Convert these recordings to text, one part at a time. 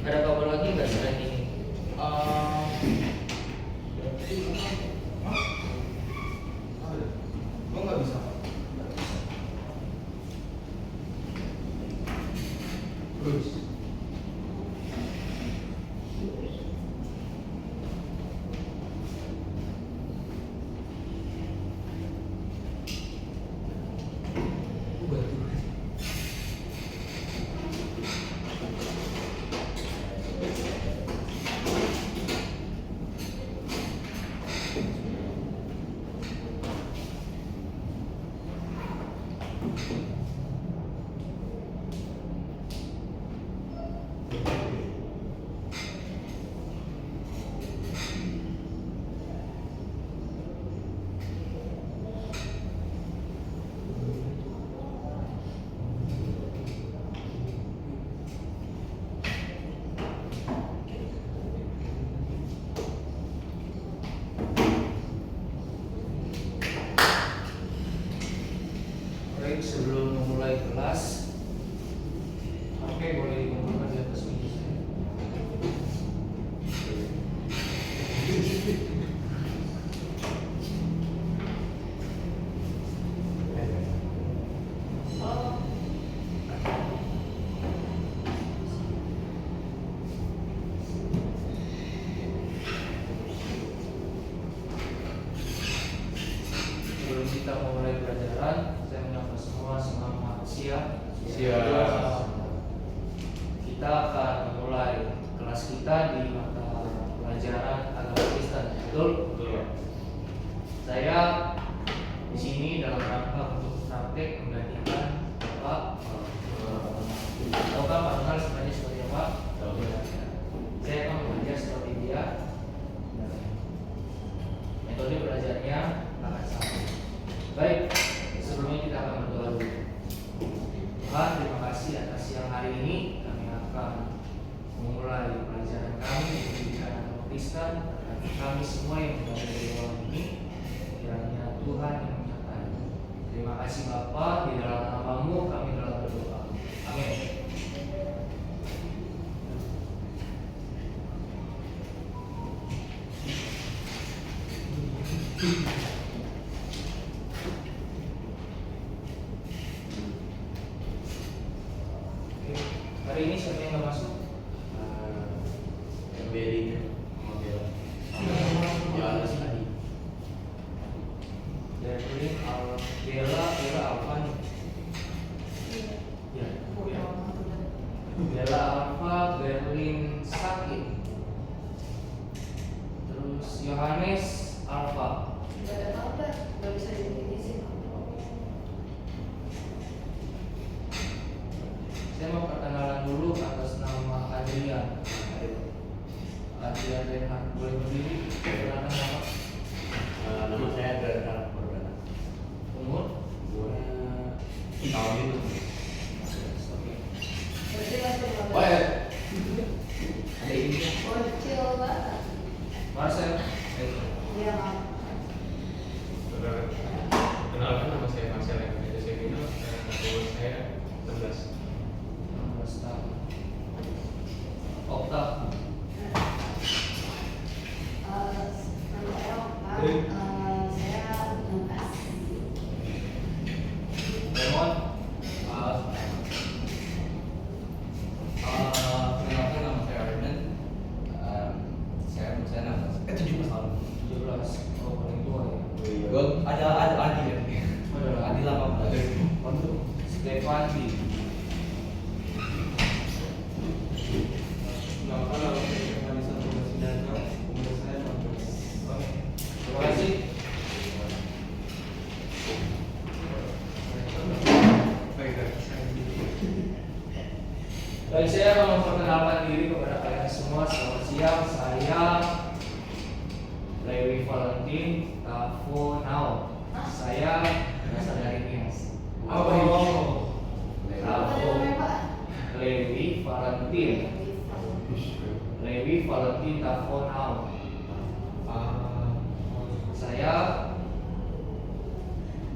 Ada kabar lagi nggak selain ini? Gue nggak bisa. Terus. Baik, sebelum memulai kelas, oke, boleh dikumpulkan di atas meja saya. Sebelum kita memulai pelajaran, saya menyapa semua selamat siang. Siap. Kita akan memulai kelas kita di mata pelajaran agama Kristen, betul? Betul. Saya di sini dalam rangka untuk praktek menggantikan Bapak. Tahukah Pak Donald sebenarnya seperti apa? Tahu. Saya akan bekerja seperti dia. Metode belajarnya akan sama. Baik, sebelumnya kita akan berdoa dulu. Tuhan, terima kasih atas siang hari ini. Kami akan memulai pelajaran kami di pendidikan agama Kristen. Bagi kami semua yang berada di ruang ini, kiranya Tuhan yang menyertai. Terima kasih Bapa, di dalam nama-Mu kami telah berdoa. Amin. Oke, hari ini siapa yang nggak masuk? Beri sama Bella. Johannes tadi. Berlin, Bella apa nih? Ya, Bella Alfa, Berlin sakit. Terus Yohanes Alfa. Gak ada kabar, gak bisa diizin. Saya mau perkenalan dulu atas nama Adrian. Adrian Renhan, boleh berdiri? Perkenalan nama? Nama saya Bernard Perdana. Umur? Tahun itu. Oke. Berarti masih belum. Oh ya. Ada ini. Kecil banget. Marcel. Iya, Mam. Kenalkan, nama saya Marcel Josefino, umur saya 16. 16 tahun. Okta. Nama saya Okta. Baik. Saya 16. Raymond. saya mau memperkenalkan diri kepada kalian semua. Selamat siang, saya Lewi Valentin Tafonao. Saya berasal dari Nias. Apa itu? Apa namanya Pak? Lewi Valentin. Lewi Valentin Tafonao. Saya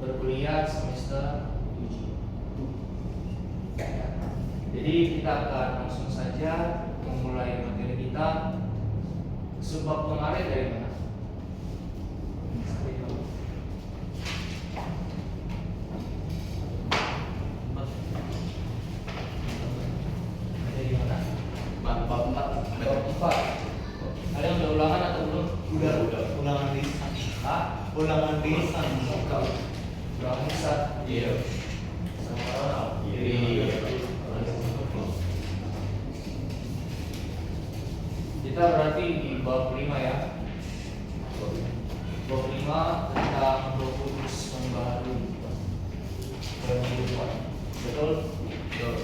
berkuliah semester 7. Jadi kita akan langsung saja memulai materi kita. Sebab pengaruh dari mana? Dari mana? Bab 4. Bab 4. Kalian udah ulangan atau belum? Udah. Ulangan lisan. Hah? Ulangan lisan. Ulangan lisan. Iya. Sama Ronald. Iya. Kita berarti di bab 5 ya. Bab 5 tentang Roh Kudus membaharui kehidupan. Betul? Betul.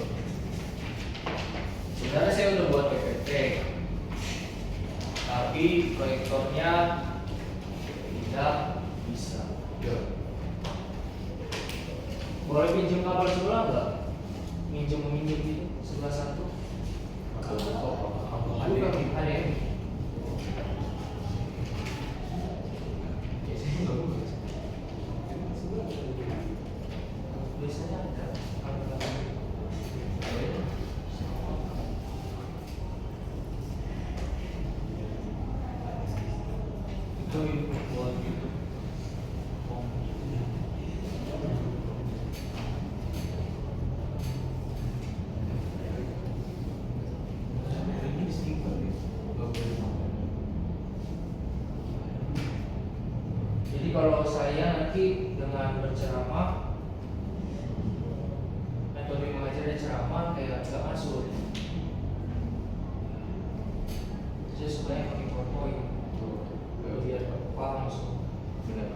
Sebenarnya saya udah buat PPT, tapi proyektornya tidak bisa. Iya. Boleh pinjam kabel sebelah nggak? Minjem gitu sebelah satu. Bukan, ada yang biasanya ada. Itu buat gitu. Jadi kalau saya nanti dengan berceramah, metode mengajarnya ceramah kayak nggak masuk. Saya sebenarnya pakai PowerPoint biar paham langsung. Benar.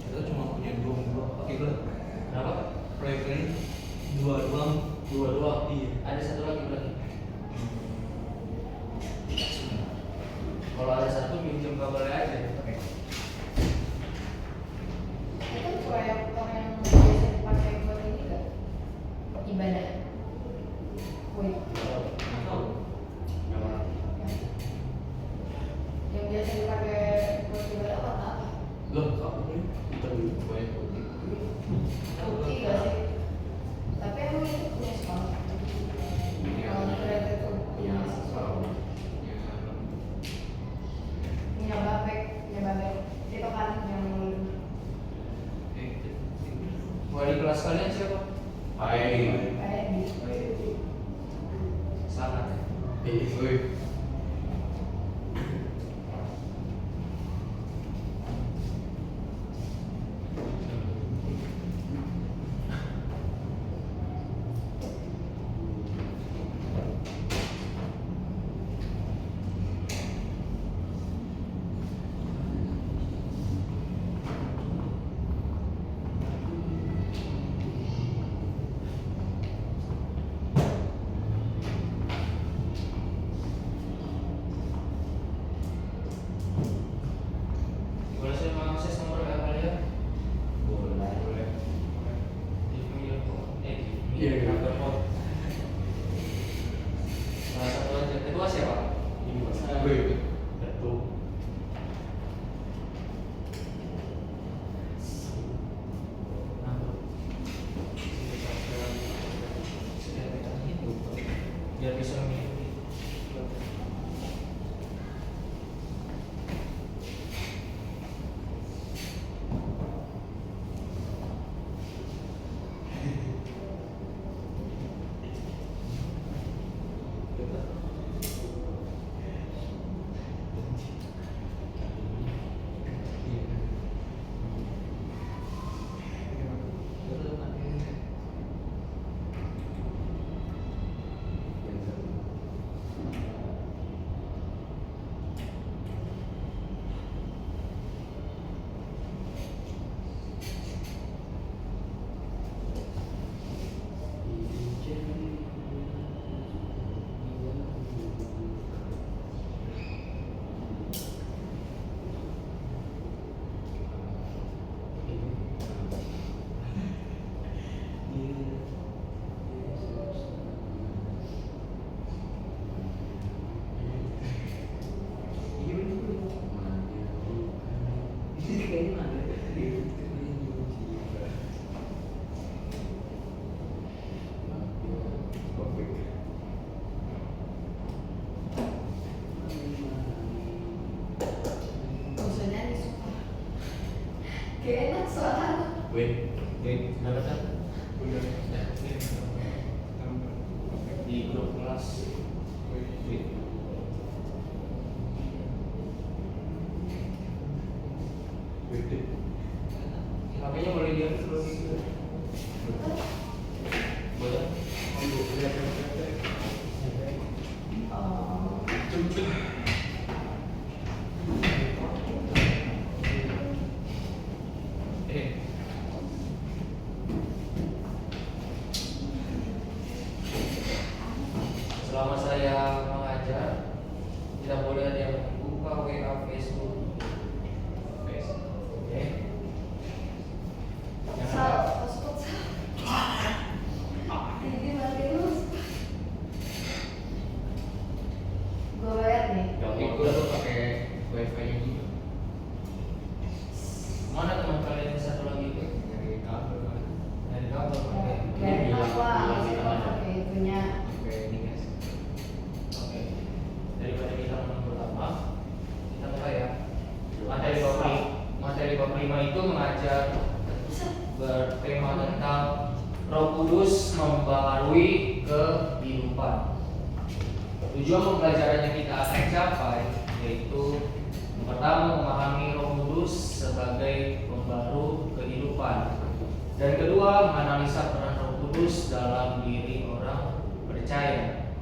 Kita cuma punya dua pakai gelar. Kenapa? Proyek ini dua doang. Dua. Iya. Ada satu lagi berarti. Kalau ada satu pinjam kabelnya aja. Oke. Itu proyektor yang biasa dipakai buat ini nggak? Ibadah. Wih, Yang mana? yang biasa dipakai buat ibadah warna apa? Loh, kamu ini kita banyak putih. Putih nggak sih? Tapi emang itu punya sekolah. Kalau ternyata itu punya sekolah. Punya babek. Itu kan yang Wali kelas kalian siapa? Hai. kayak di Sangat ya. Wih. Gak enak soalnya. Wait. Dapat kan? Udah. Ya. Di grup kelas. Wait. HP-nya boleh diam dulu gitu. Boleh. Oh. Selama saya mengajar, tidak boleh ada yang membuka WA, Facebook. Oke. Jangan Sal, ada- hotspot Sal. Jadi mati lu. Gue bayar nih. Yang mau tuh pakai wifi-nya gitu. Mana teman kalian yang satu lagi itu? Dari kabel kan. Dari kabel pakai. Gak enak lah, Bilang hotspot kita ada. pakai itunya. Pakai ini guys. Oke. Daripada kita menunggu lama, kita mulai ya. Materi bab 5 itu mengajar bertema tentang Roh Kudus membaharui kehidupan. Tujuan pembelajaran yang kita akan capai yaitu yang pertama memahami Roh Kudus sebagai pembaru kehidupan, dan kedua menganalisa peran Roh Kudus dalam diri orang percaya,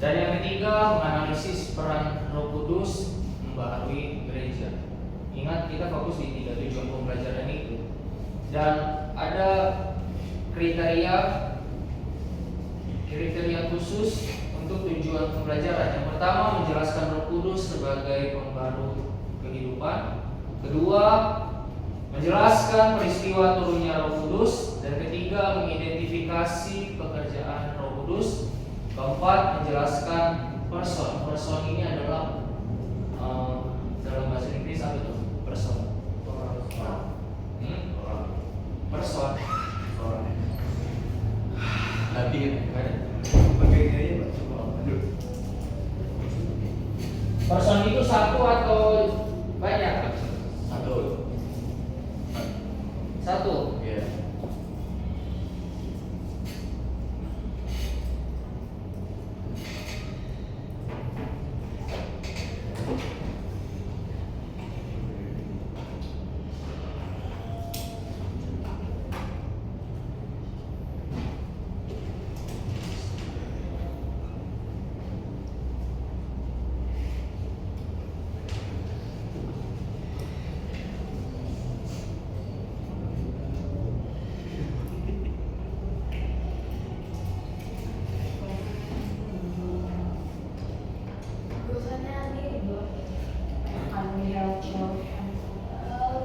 dan yang ketiga menganalisis peran Roh Kudus membaharui gereja. Ingat, kita fokus di 3 tujuan pembelajaran itu, dan ada kriteria khusus untuk tujuan pembelajaran. Yang pertama menjelaskan Roh Kudus sebagai pembaru kehidupan. Kedua, menjelaskan peristiwa turunnya Roh Kudus. Dan ketiga, mengidentifikasi pekerjaan Roh Kudus. Keempat, menjelaskan person. Person ini adalah dalam bahasa Inggris apa itu? Person. Person. Tapi kan Pakai ini aja Pak. Coba. Aduh. Person itu satu atau banyak? satu. Satu. Iya. Jurusannya ini dua. Unreal Child.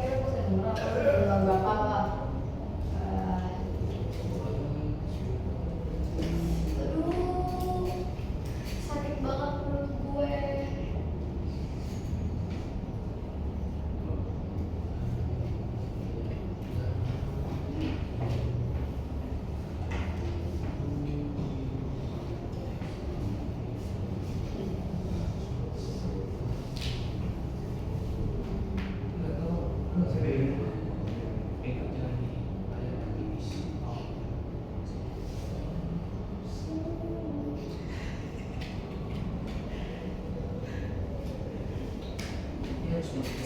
Kira gue sedang berapa? Berapa lah? Aduh, sakit banget perut gue.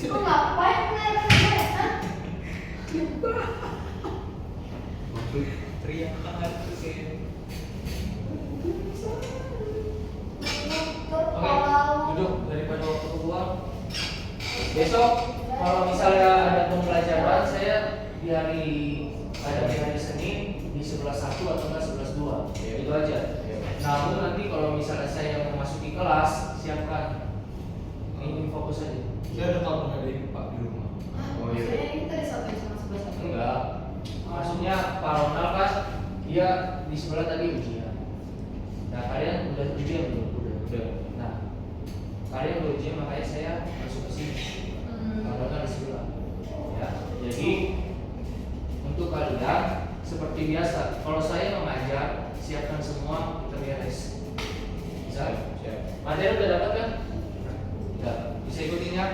Lu ngapain ngeliatin gue? Hah? Teriakan terus ya. Oke, duduk daripada waktu keluar. Besok kalau misalnya ada pembelajaran, saya di hari Senin di 11.1 atau enggak 11.2. Ya, itu aja. Namun nanti kalau misalnya saya memasuki kelas, siapkan. Ini fokus aja. Saya ada telepon ada ini Pak di rumah. Oh, iya. Maksudnya ini tadi sampai sama 11 Enggak. Maksudnya Pak Ronald kan dia di sebelah tadi ujian. Nah, kalian udah ujian belum? Udah. Nah, kalian udah ujian, makanya saya masuk ke sini. Pak Ronald di sebelah. Ya. Jadi untuk kalian seperti biasa, kalau saya mengajar, siapkan semua, kita beres. Bisa? Siap. Materi udah dapat kan? Udah. Bisa ikutin ya?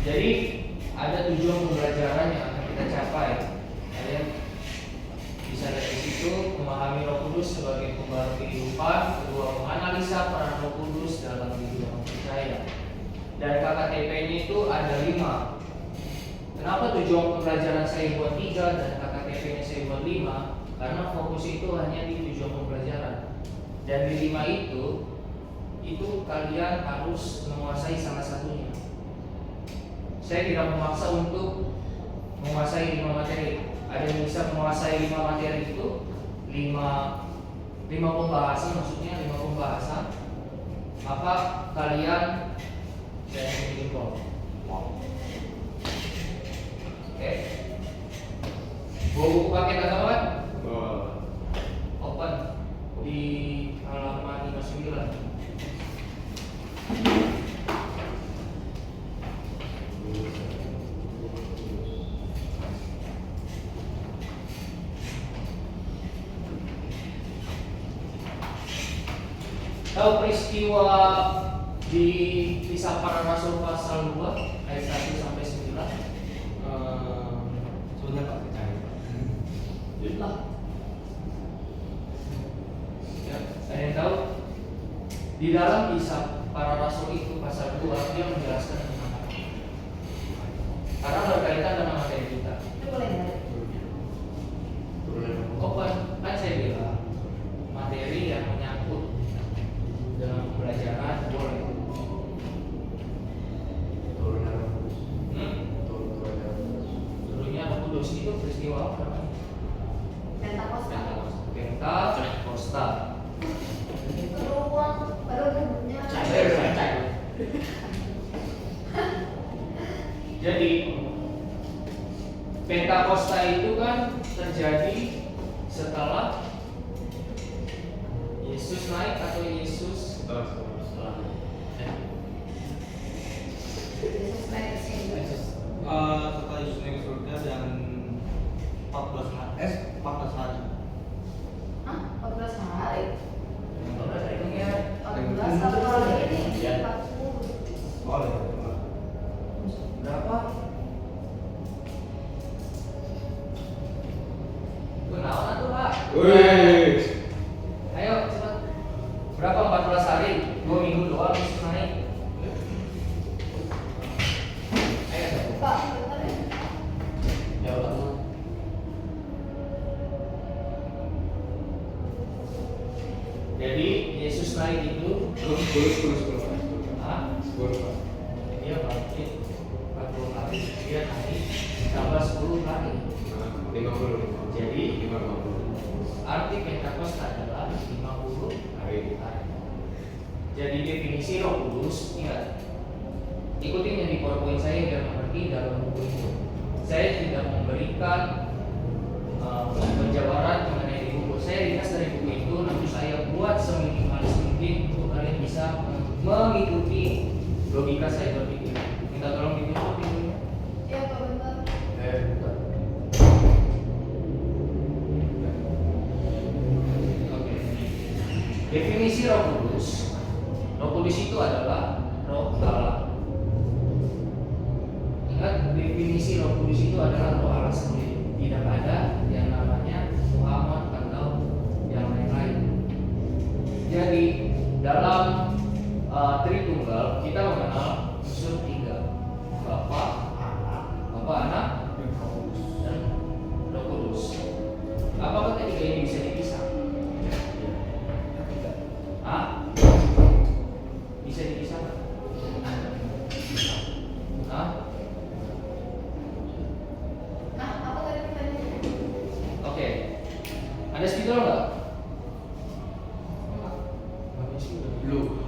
Jadi ada tujuan pembelajaran yang akan kita capai. Kalian bisa dari situ memahami Roh Kudus sebagai pembaru kehidupan, kedua menganalisa peran Roh Kudus dalam hidup orang percaya. Dan KKTP-nya itu ada 5. Kenapa tujuan pembelajaran saya buat 3 dan KKTP-nya saya buat 5? Karena fokus itu hanya di tujuan pembelajaran. Dan di 5 itu kalian harus menguasai salah satunya. Saya tidak memaksa untuk menguasai 5 materi. Ada yang bisa menguasai 5 materi itu 5 pembahasan, maksudnya 5 pembahasan. Maka kalian saya mengimpor. Oke. Bawa buku paket atau apa? Open di halaman 59. Tahu peristiwa di Kisah Para Rasul pasal 2 ayat 1 sampai 9? Sebenarnya Pak percaya. Lah, Ya, saya yang tahu di dalam Kisah Para Rasul itu pasal 2 dia menjelaskan tentang apa? Karena berkaitan dengan materi kita. itu boleh nggak? Open, kan saya bilang materi yang menyangkut dengan pembelajaran boleh. Turunnya Roh Kudus itu peristiwa apa namanya? Pentakosta. Pentakosta. Itu ruang baru nyebutnya. Jadi Pentakosta itu kan terjadi setelah Yesus naik atau Yesus Setelah Yesus naik ke sini. Setelah Yesus naik ke surga dan 14 hari. Hah? 14 hari? 14 hari ini ya. 14 atau hari ini? Iya. 40. Oh, ya. Berapa? Kenalan tuh Pak. Wih. Ayo cepat. Berapa 14 hari? 2 minggu doang Yesus naik. Ayo. Pak, bentar ya. Ya Allah. Jadi Yesus naik itu, ah, dia bangkit 40 hari, dia naik tambah 10 hari. 50. Jadi 50. arti Pentakosta adalah 50 hari. Jadi definisi Roh Kudus, ingat, ikutin yang di PowerPoint saya biar mengerti dalam buku itu. Saya tidak memberikan penjabaran mengenai di buku. Saya ringkas dari buku itu, nanti saya buat seminimalis mungkin untuk kalian bisa mengikuti logika saya berpikir. Minta tolong ditutup pintunya. Iya, Pak, bentar. Bentar. Oke. Definisi Roh Kudus. Roh Kudus itu adalah Roh Allah. Ingat, definisi Roh Kudus itu adalah Roh Allah sendiri. Tidak ada yang namanya Muhammad atau yang lain-lain. Jadi dalam Tritunggal kita mengenal unsur 3, Bapa, Anak, dan Roh Kudus. Apakah ketiga ini bisa dipisah? Hah? Bisa dipisahkan? Hah? Hah? Apa tadi pertanyaannya? Oke. Ada spidol nggak? Belum.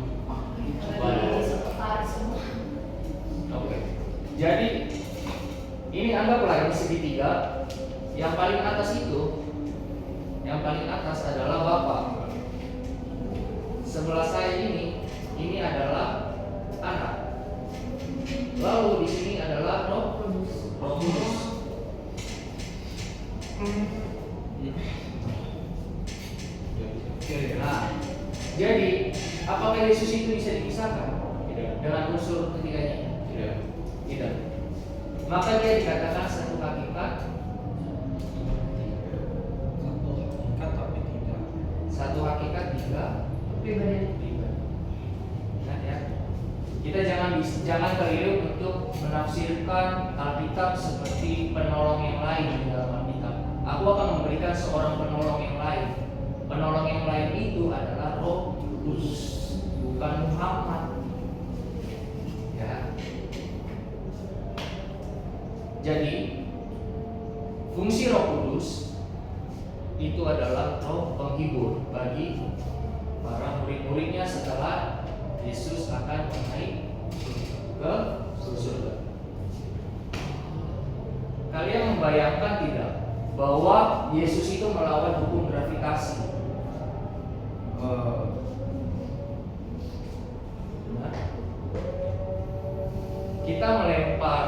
Lagi sekretaris semua. Oke. Jadi ini anggaplah ini segitiga. Yang paling atas itu, yang paling atas adalah Bapa. Sebelah saya ini adalah Anak. Lalu di sini adalah Roh Kudus. Nah, jadi apakah Yesus itu bisa dipisahkan Tidak. dengan unsur ketiganya? Tidak. Tidak. Maka dia dikatakan satu hakikat. Satu hakikat tiga pribadi. Ingat ya. Kita jangan keliru untuk menafsirkan Alkitab seperti penolong yang lain di dalam Alkitab. Aku akan memberikan seorang penolong yang lain. Penolong yang lain itu adalah Roh Kudus, bukan Muhammad. Ya. Jadi fungsi Roh Kudus itu adalah roh penghibur bagi para murid-muridnya setelah Yesus akan naik ke surga. Kalian membayangkan tidak bahwa Yesus itu melawan hukum gravitasi? Benar? Kita melempar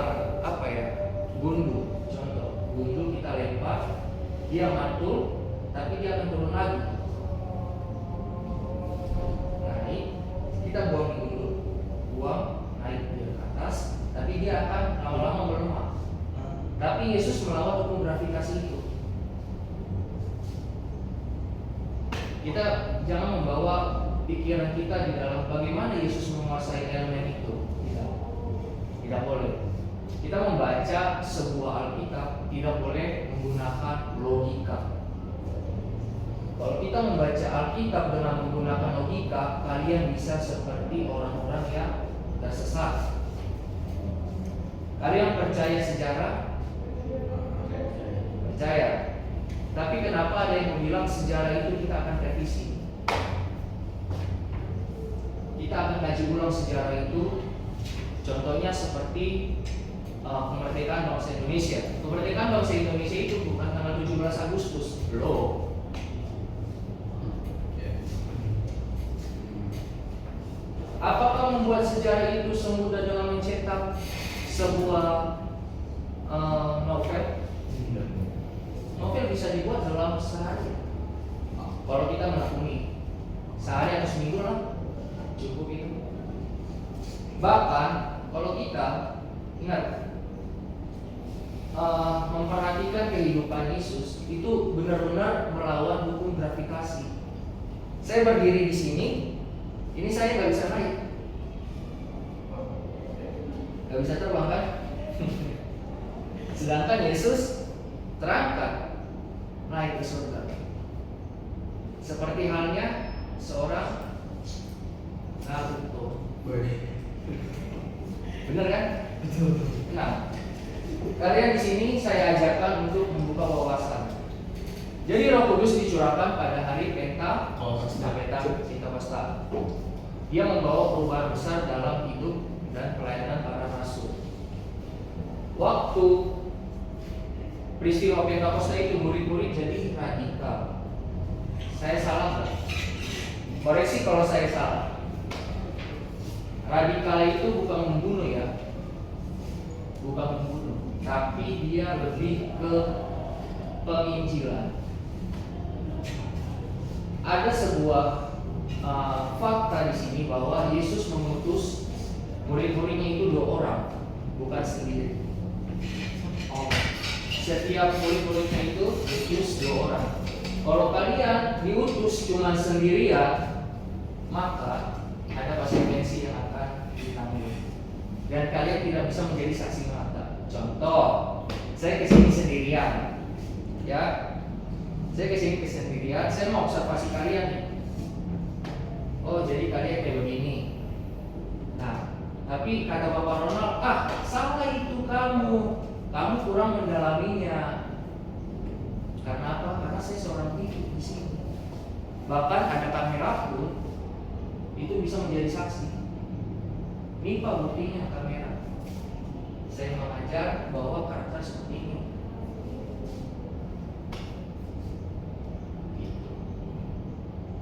gundu, contoh gundu kita lempar, dia mantul, tapi dia akan turun lagi. Naik, kita buang di gundu, naik dia ke atas, tapi dia akan lama-lama melemah. Tapi Yesus melawan hukum gravitasi itu. Kita jangan membawa pikiran kita di dalam bagaimana Yesus menguasai elemen itu. Tidak boleh. Kita membaca sebuah Alkitab tidak boleh menggunakan logika. Kalau kita membaca Alkitab dengan menggunakan logika, kalian bisa seperti orang-orang yang tersesat. Kalian percaya sejarah? Percaya. Tapi kenapa ada yang bilang sejarah itu kita akan revisi? Kita akan kaji ulang sejarah itu. Contohnya seperti kemerdekaan bangsa Indonesia. Kemerdekaan bangsa Indonesia itu bukan tanggal 17 Agustus, loh. Apakah membuat sejarah itu semudah dengan mencetak sebuah novel? Novel bisa dibuat dalam sehari. Kalau kita menekuni sehari atau seminggu lah, cukup itu. Bahkan kalau kita ingat memperhatikan kehidupan Yesus itu benar-benar melawan hukum gravitasi. Saya berdiri di sini, ini saya nggak bisa naik, nggak bisa terbang kan? Sedangkan Yesus terangkat naik ke surga. Seperti halnya seorang Naruto. Bener kan? Betul. Nah, kalian di sini saya ajarkan untuk membuka wawasan. Jadi Roh Kudus dicurahkan pada hari Pentakosta. Dia membawa perubahan besar dalam hidup dan pelayanan para rasul. Waktu peristiwa Pentakosta itu murid-murid jadi radikal. Saya salah nggak? Koreksi kalau saya salah. Radikal itu bukan membunuh ya, bukan membunuh, tapi dia lebih ke penginjilan. Ada sebuah fakta di sini bahwa Yesus mengutus murid-muridnya itu 2 orang, bukan sendiri. Setiap murid-muridnya itu diutus 2 orang. Kalau kalian diutus cuma sendirian, maka ada konsekuensi yang akan ditanggung, dan kalian tidak bisa menjadi saksi mata. Contoh, saya kesini sendirian, ya, saya kesini sendirian, saya mau observasi kalian nih. Oh, jadi kalian kayak begini. Nah, tapi kata Bapak Ronald, salah itu kamu kurang mendalaminya. Karena apa? Karena saya seorang hidup di sini. Bahkan ada kamera pun itu bisa menjadi saksi. Ini Pak buktinya kamera. Saya mengajar bahwa karakter seperti ini. Gitu.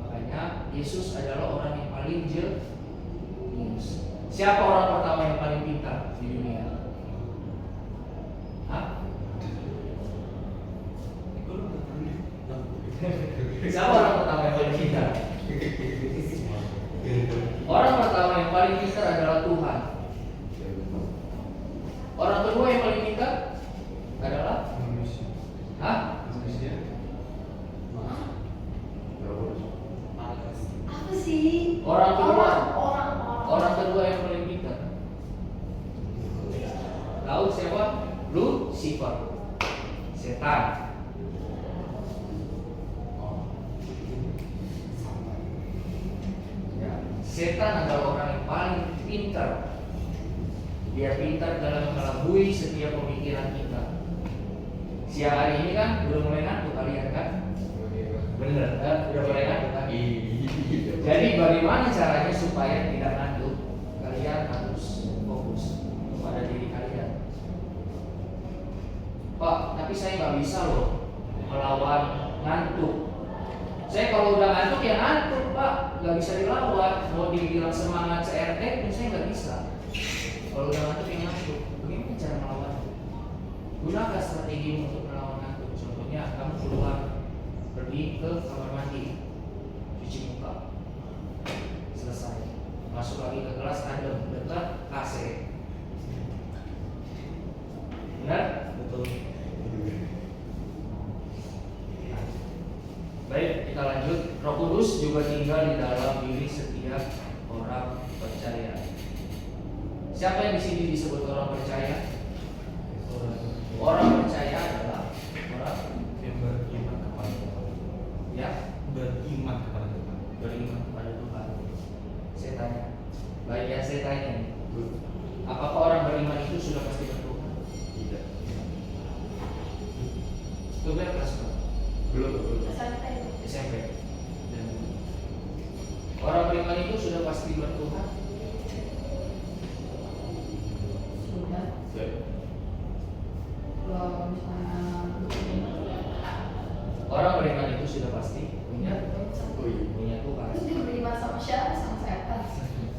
Makanya Yesus adalah orang yang paling jenius. Siapa orang pertama yang paling pintar di dunia? Siapa orang pertama yang paling pintar? Orang pertama yang paling pintar adalah Tuhan. Orang kedua yang paling pintar tahu siapa? Lucifer, setan. Ya, setan adalah orang yang paling pintar. Dia pintar dalam mengelabui setiap pemikiran kita. Siang hari ini kan udah mulai ngantuk kalian kan? Bener kan? Udah mulai ngantuk kan? Jadi bagaimana caranya supaya tidak ngantuk? Kalian harus fokus pada diri kalian. Pak, tapi saya nggak bisa loh melawan ngantuk. Saya kalau udah ngantuk ya ngantuk Pak, nggak bisa dilawan. Mau dibilang semangat CRT pun saya nggak bisa. Kalau udah ngantuk ya ngantuk. Bagaimana cara melawan? Gunakan strategi untuk melawan ngantuk. Contohnya kamu keluar, pergi ke kamar mandi, cuci muka, selesai. Masuk lagi ke kelas adem, dekat AC. Benar? Betul. Baik, kita lanjut. Roh Kudus juga tinggal di dalam diri setiap orang percaya. Siapa yang di sini disebut orang percaya? Orang percaya adalah orang Yang beriman kepada Tuhan. yang Beriman kepada Tuhan. beriman kepada Tuhan. Saya tanya, baik yang saya tanya nih, apakah orang beriman itu sudah pasti bertuhan? Tidak. Itu kan kelas berapa? Belum. Santai. SMP. Dan orang beriman itu sudah pasti bertuhan? Sudah. Kalau misalnya Orang beriman itu sudah pasti punya Tuhan. terus dia beriman sama siapa? Sama setan.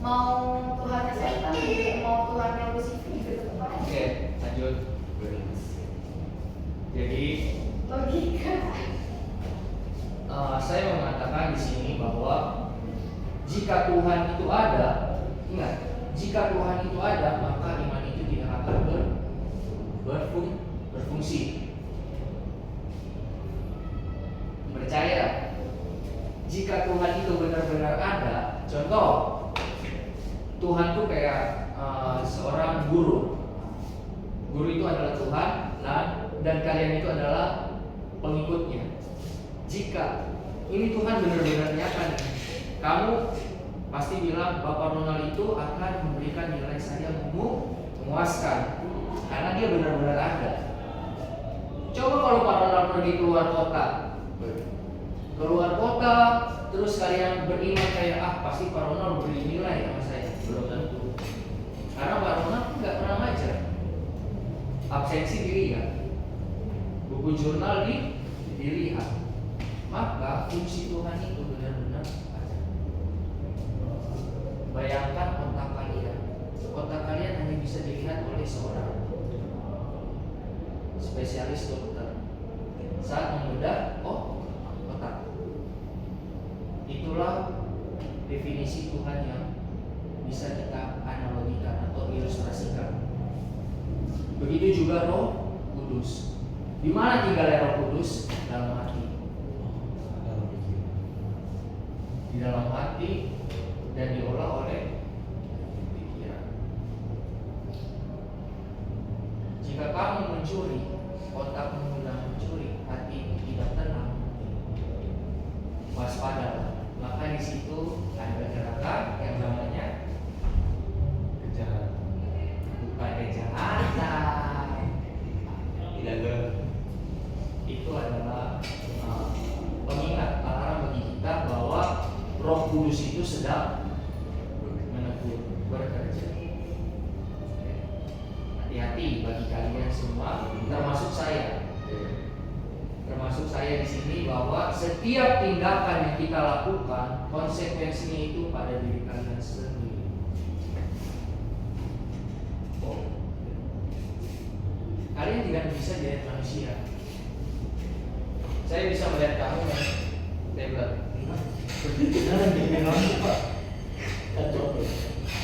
Mau Tuhannya setan, mau Tuhannya Lucifer juga tetap aja. Oke, lanjut. Jadi Logika. saya mau mengatakan di sini bahwa jika Tuhan itu ada, ingat, jika Tuhan itu ada, maka iman itu tidak akan berfungsi. Percaya, jika Tuhan itu benar-benar ada, contoh, Tuhan itu kayak seorang guru. Guru itu adalah Tuhan, dan kalian itu adalah pengikutnya. Jika ini Tuhan benar-benar nyata nih, kamu pasti bilang Bapak Ronald itu akan memberikan nilai saya memuaskan karena dia benar-benar ada. Coba kalau Pak Ronald pergi keluar kota, terus kalian beriman kayak pasti Pak Ronald beri nilai sama saya, belum tentu. Karena Pak Ronald nggak pernah ngajar, absensi dilihat, buku jurnal dilihat, maka fungsi Tuhan itu benar-benar ada. Bayangkan otak kalian hanya bisa dilihat oleh seorang spesialis dokter saat membedah otak. Itulah definisi Tuhan yang bisa kita analogikan atau ilustrasikan. Begitu juga Roh Kudus. Di mana tinggalnya Roh Kudus? Dalam hati. Di dalam hati dan diolah oleh pikiran. Jika kamu mencuri, otakmu mudah mencuri, hati tidak tenang, waspadalah. Maka di situ ada gerakan yang namanya Kejahatan. bukan kejahatan. Tidak ada. Itu adalah pengingat alarm bagi kita bahwa Roh Kudus itu sedang menegur, bekerja. Hati-hati bagi kalian semua, termasuk saya. Termasuk saya di sini, bahwa setiap tindakan yang kita lakukan konsekuensinya itu pada diri kalian sendiri. Kalian tidak bisa jadi manusia. Saya bisa melihat kamu yang tablet.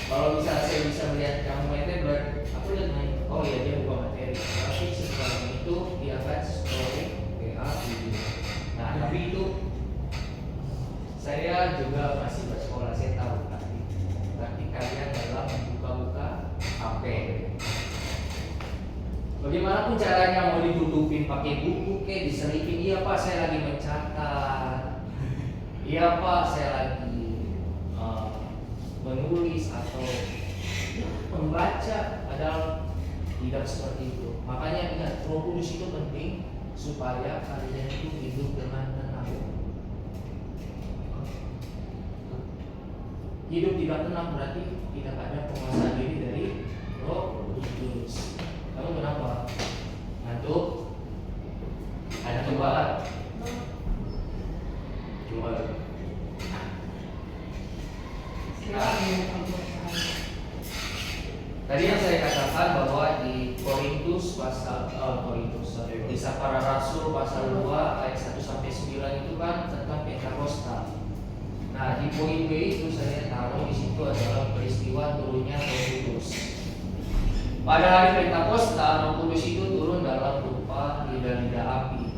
Kalau misalnya saya bisa melihat kamu main tablet, aku lihat main, oh ya dia buka materi. Tapi setelah itu dia akan scrolling WA video. Nah tapi itu saya juga masih bersekolah, saya tahu pasti. Tapi kalian dalam buka-buka HP. Bagaimanapun caranya, mau ditutupin pakai buku kayak diselipin, iya Pak saya lagi mencatat, iya Pak saya lagi menulis atau membaca, padahal tidak seperti itu. Makanya ingat, Roh Kudus itu penting supaya kalian itu hidup dengan tenang. Hidup tidak tenang berarti tidak ada penguasaan diri dari Roh Kudus. Kamu kenapa? Ngantuk? Ada cobaan? Cuma Tadi yang saya katakan bahwa di Korintus Kisah Para Rasul pasal 2 ayat 1 sampai 9 itu kan tentang Pentakosta. Nah, di poin B itu saya taruh di situ adalah peristiwa turunnya Roh Kudus. Pada hari Pentakosta, Roh Kudus itu turun dalam rupa lidah-lidah api.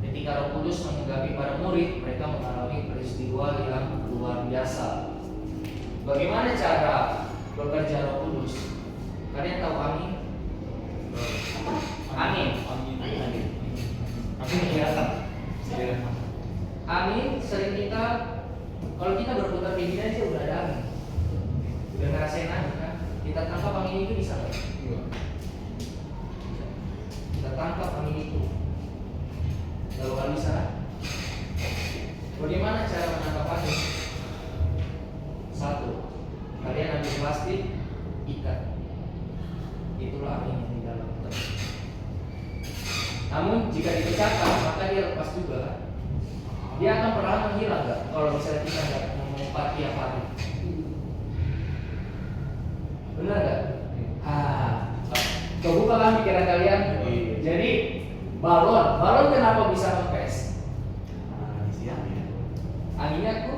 Ketika Roh Kudus menggenapi para murid, mereka mengalami peristiwa yang luar biasa. Bagaimana cara bekerja Roh Kudus? Kalian tahu amin? Amin. Amin ya. Amin sering kita, kalau kita berputar di sini aja udah ada amin. Udah ngerasain amin kan? Kita tangkap angin itu bisa nggak? Kita tangkap angin itu. Lalu kalau bisa, bagaimana cara menangkap angin? Satu, kalian ambil plastik, ikat. Itulah angin yang di dalam. Namun jika dipecahkan, maka dia lepas juga. Dia akan perlahan menghilang nggak? Kalau misalnya kita nggak mengumpat tiap hari. Benar nggak? Kebuka kan pikiran kalian. Jadi balon kenapa bisa kempes? Anginnya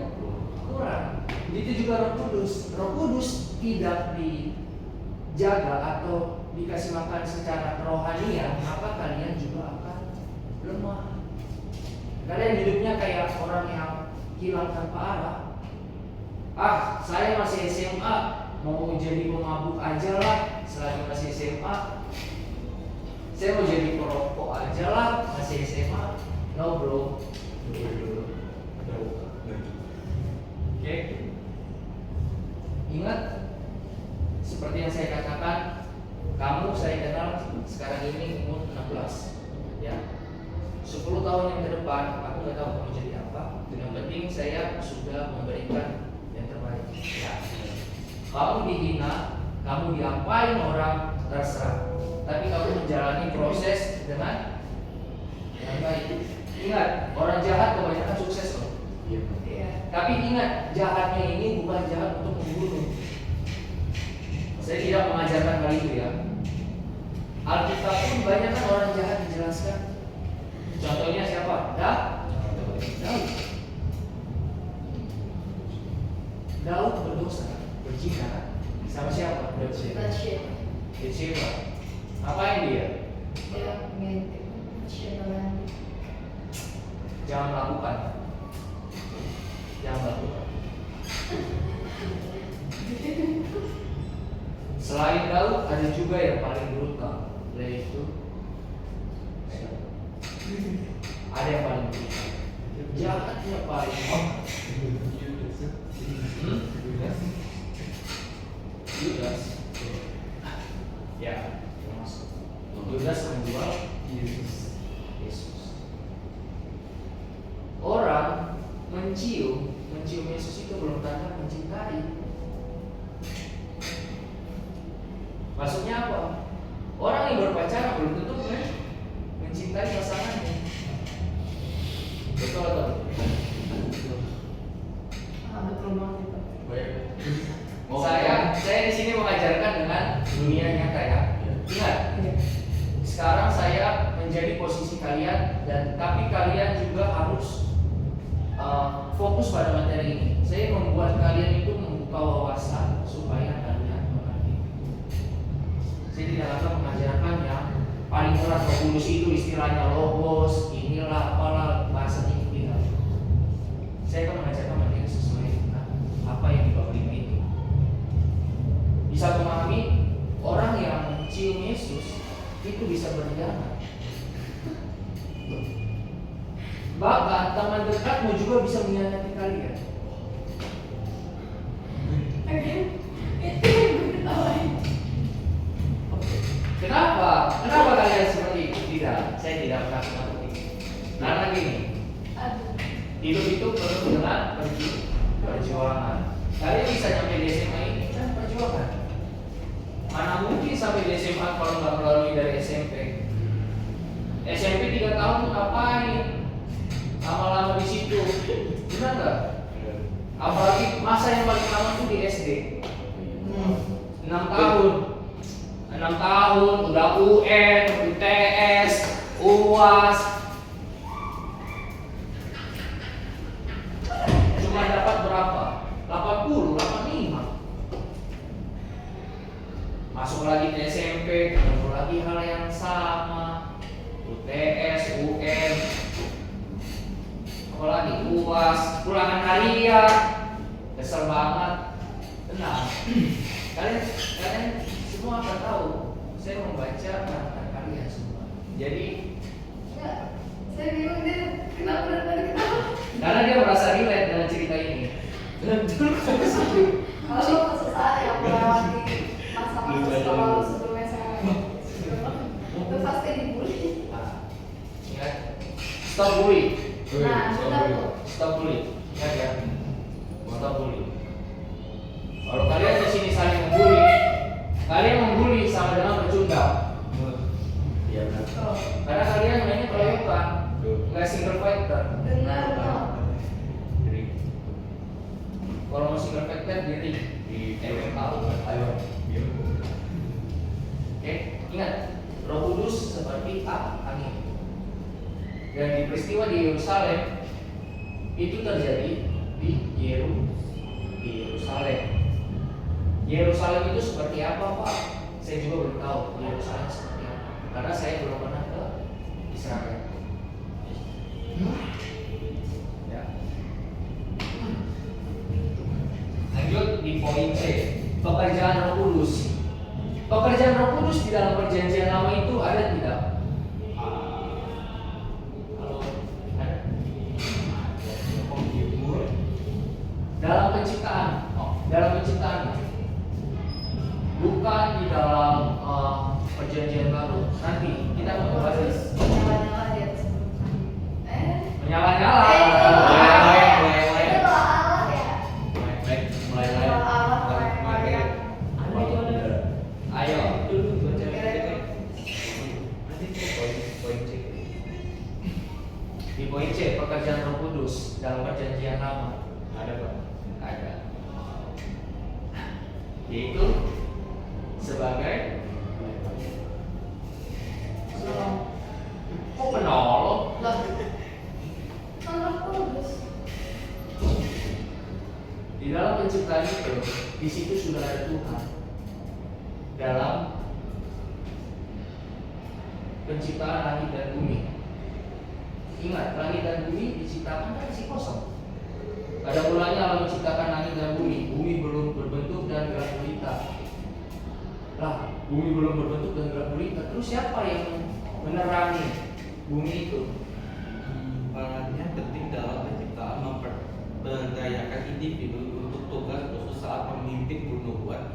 kurang. Itu juga Roh Kudus. Roh Kudus tidak dijaga atau dikasih makan secara rohania, maka kalian juga akan lemah. Kalian hidupnya kayak orang yang hilang tanpa arah. Saya masih SMA, mau jadi pemabuk aja lah selagi masih SMA. Saya mau jadi perokok aja lah masih SMA. No bro. Oke. Ingat, seperti yang saya katakan, kamu saya kenal sekarang ini umur 16, ya. 10 tahun yang ke depan, aku nggak tahu kamu jadi apa. Yang penting saya sudah memberikan yang terbaik. Ya. Kamu dihina, kamu diapain orang terserah. Tapi kamu menjalani proses dengan baik. Ingat, orang jahat kebanyakan sukses loh. Tapi ingat, jahatnya ini bukan jahat untuk membunuh. Saya tidak mengajarkan hal itu ya. Alkitab pun banyak kan orang jahat dijelaskan. Contohnya siapa? Daud berdosa, berzina. Sama siapa? Bathsheba. Apain dia? Dia mengintip Bathsheba. Jangan melakukan. Selain Daud ada juga yang paling brutal, yaitu ada yang paling brutal. Jahatnya paling Yudas. Ya, termasuk. Yudas menjual Yesus. Orang mencium Yesus itu belum tanda mencintai. Maksudnya apa? Orang yang berpacaran belum tentu kan mencintai pasangannya. Betul atau? Betul banget itu. Saya di sini mengajarkan dengan dunia nyata ya. Ingat, sekarang saya menjadi posisi kalian dan tapi kalian juga harus fokus pada materi ini. Saya membuat kalian itu membuka wawasan supaya kalian mengerti. Saya tidak akan mengajarkan yang paling berat Roh Kudus itu istilahnya logos, inilah apalah bahasa ini tidak. Saya akan mengajarkan materi sesuai dengan apa yang di bawah itu. Bisa memahami orang yang mencium Yesus itu bisa berkhianat. Bahkan teman dekatmu juga bisa mengkhianati kalian. Itu yang gue ketawain. Kenapa? Kenapa kalian seperti itu? Tidak, saya tidak pernah seperti itu. Karena gini, Aduh. hidup itu penuh dengan perjuangan. Kalian bisa nyampe di SMA ini kan perjuangan. Mana mungkin sampai di SMA kalau nggak melalui dari SMP. SMP 3 tahun ngapain? Lama-lama di situ, benar nggak? Apalagi masa yang paling lama tuh di SD. 6 tahun. 6 tahun udah UN, UTS, UAS. Cuma dapat berapa? 80, 85. Masuk lagi ke SMP, ketemu lagi hal yang sama. UTS, UN, apalagi UAS, ulangan harian. Kesel banget. Tenang. Kalian semua akan tahu. Saya membaca catatan kalian semua. Jadi Enggak. Saya bingung dia kenapa dari tadi ketawa. karena dia merasa relate dengan cerita ini. Dan dulu saya sedih. Kalau lo kesusahan yang melewati masa-masa sekolah lo sebelum SMA, itu pasti dibully. Nah, ingat, stop bully. Nah, benar tuh. Stop bully. Ingat ya. Stop bully. Kalau kalian di sini saling membuli, kalian membuli sama dengan bercundang. Iya benar. Tuh. Karena kalian mainnya keroyokan, nggak single fighter. Benar tuh. Kalau mau single fighter diri di MMA. Ayo. Oke, ingat, Roh Kudus seperti angin. Dan di peristiwa di Yerusalem itu terjadi di Yerusalem. Yerusalem itu seperti apa, Pak? Saya juga belum tahu Yerusalem seperti apa. Karena saya belum pernah ke Israel. Ya. Lanjut di poin C, pekerjaan Roh Kudus. Pekerjaan Roh Kudus di dalam perjanjian lama itu ada tidak? Halo, ada? Dalam penciptaan, dalam penciptaan, bukan di dalam perjanjian baru. Nanti kita akan membahas Nyala-nyala di atas. menyala-nyala. Itu doa Allah ya. Mulai. Doa Allah mulai yang Ayo, Dulu baca kira-kira. nanti poin C. di poin C, pekerjaan Roh Kudus dalam perjanjian lama. Ada Pak. Ada, yaitu sebagai kok menolong? Loh. Kan Roh Kudus. Di dalam penciptaan itu, di situ sudah ada Tuhan. Dalam penciptaan langit dan bumi. Ingat, langit dan bumi diciptakan kan masih kosong. Pada mulanya Allah menciptakan langit dan bumi. Bumi belum berbentuk dan gerak gulita. Lah, bumi belum berbentuk dan gerak gulita. Terus siapa yang menerangi bumi itu? Perannya penting dalam penciptaan memberdayakan individu untuk tugas khusus saat memimpin nubuat,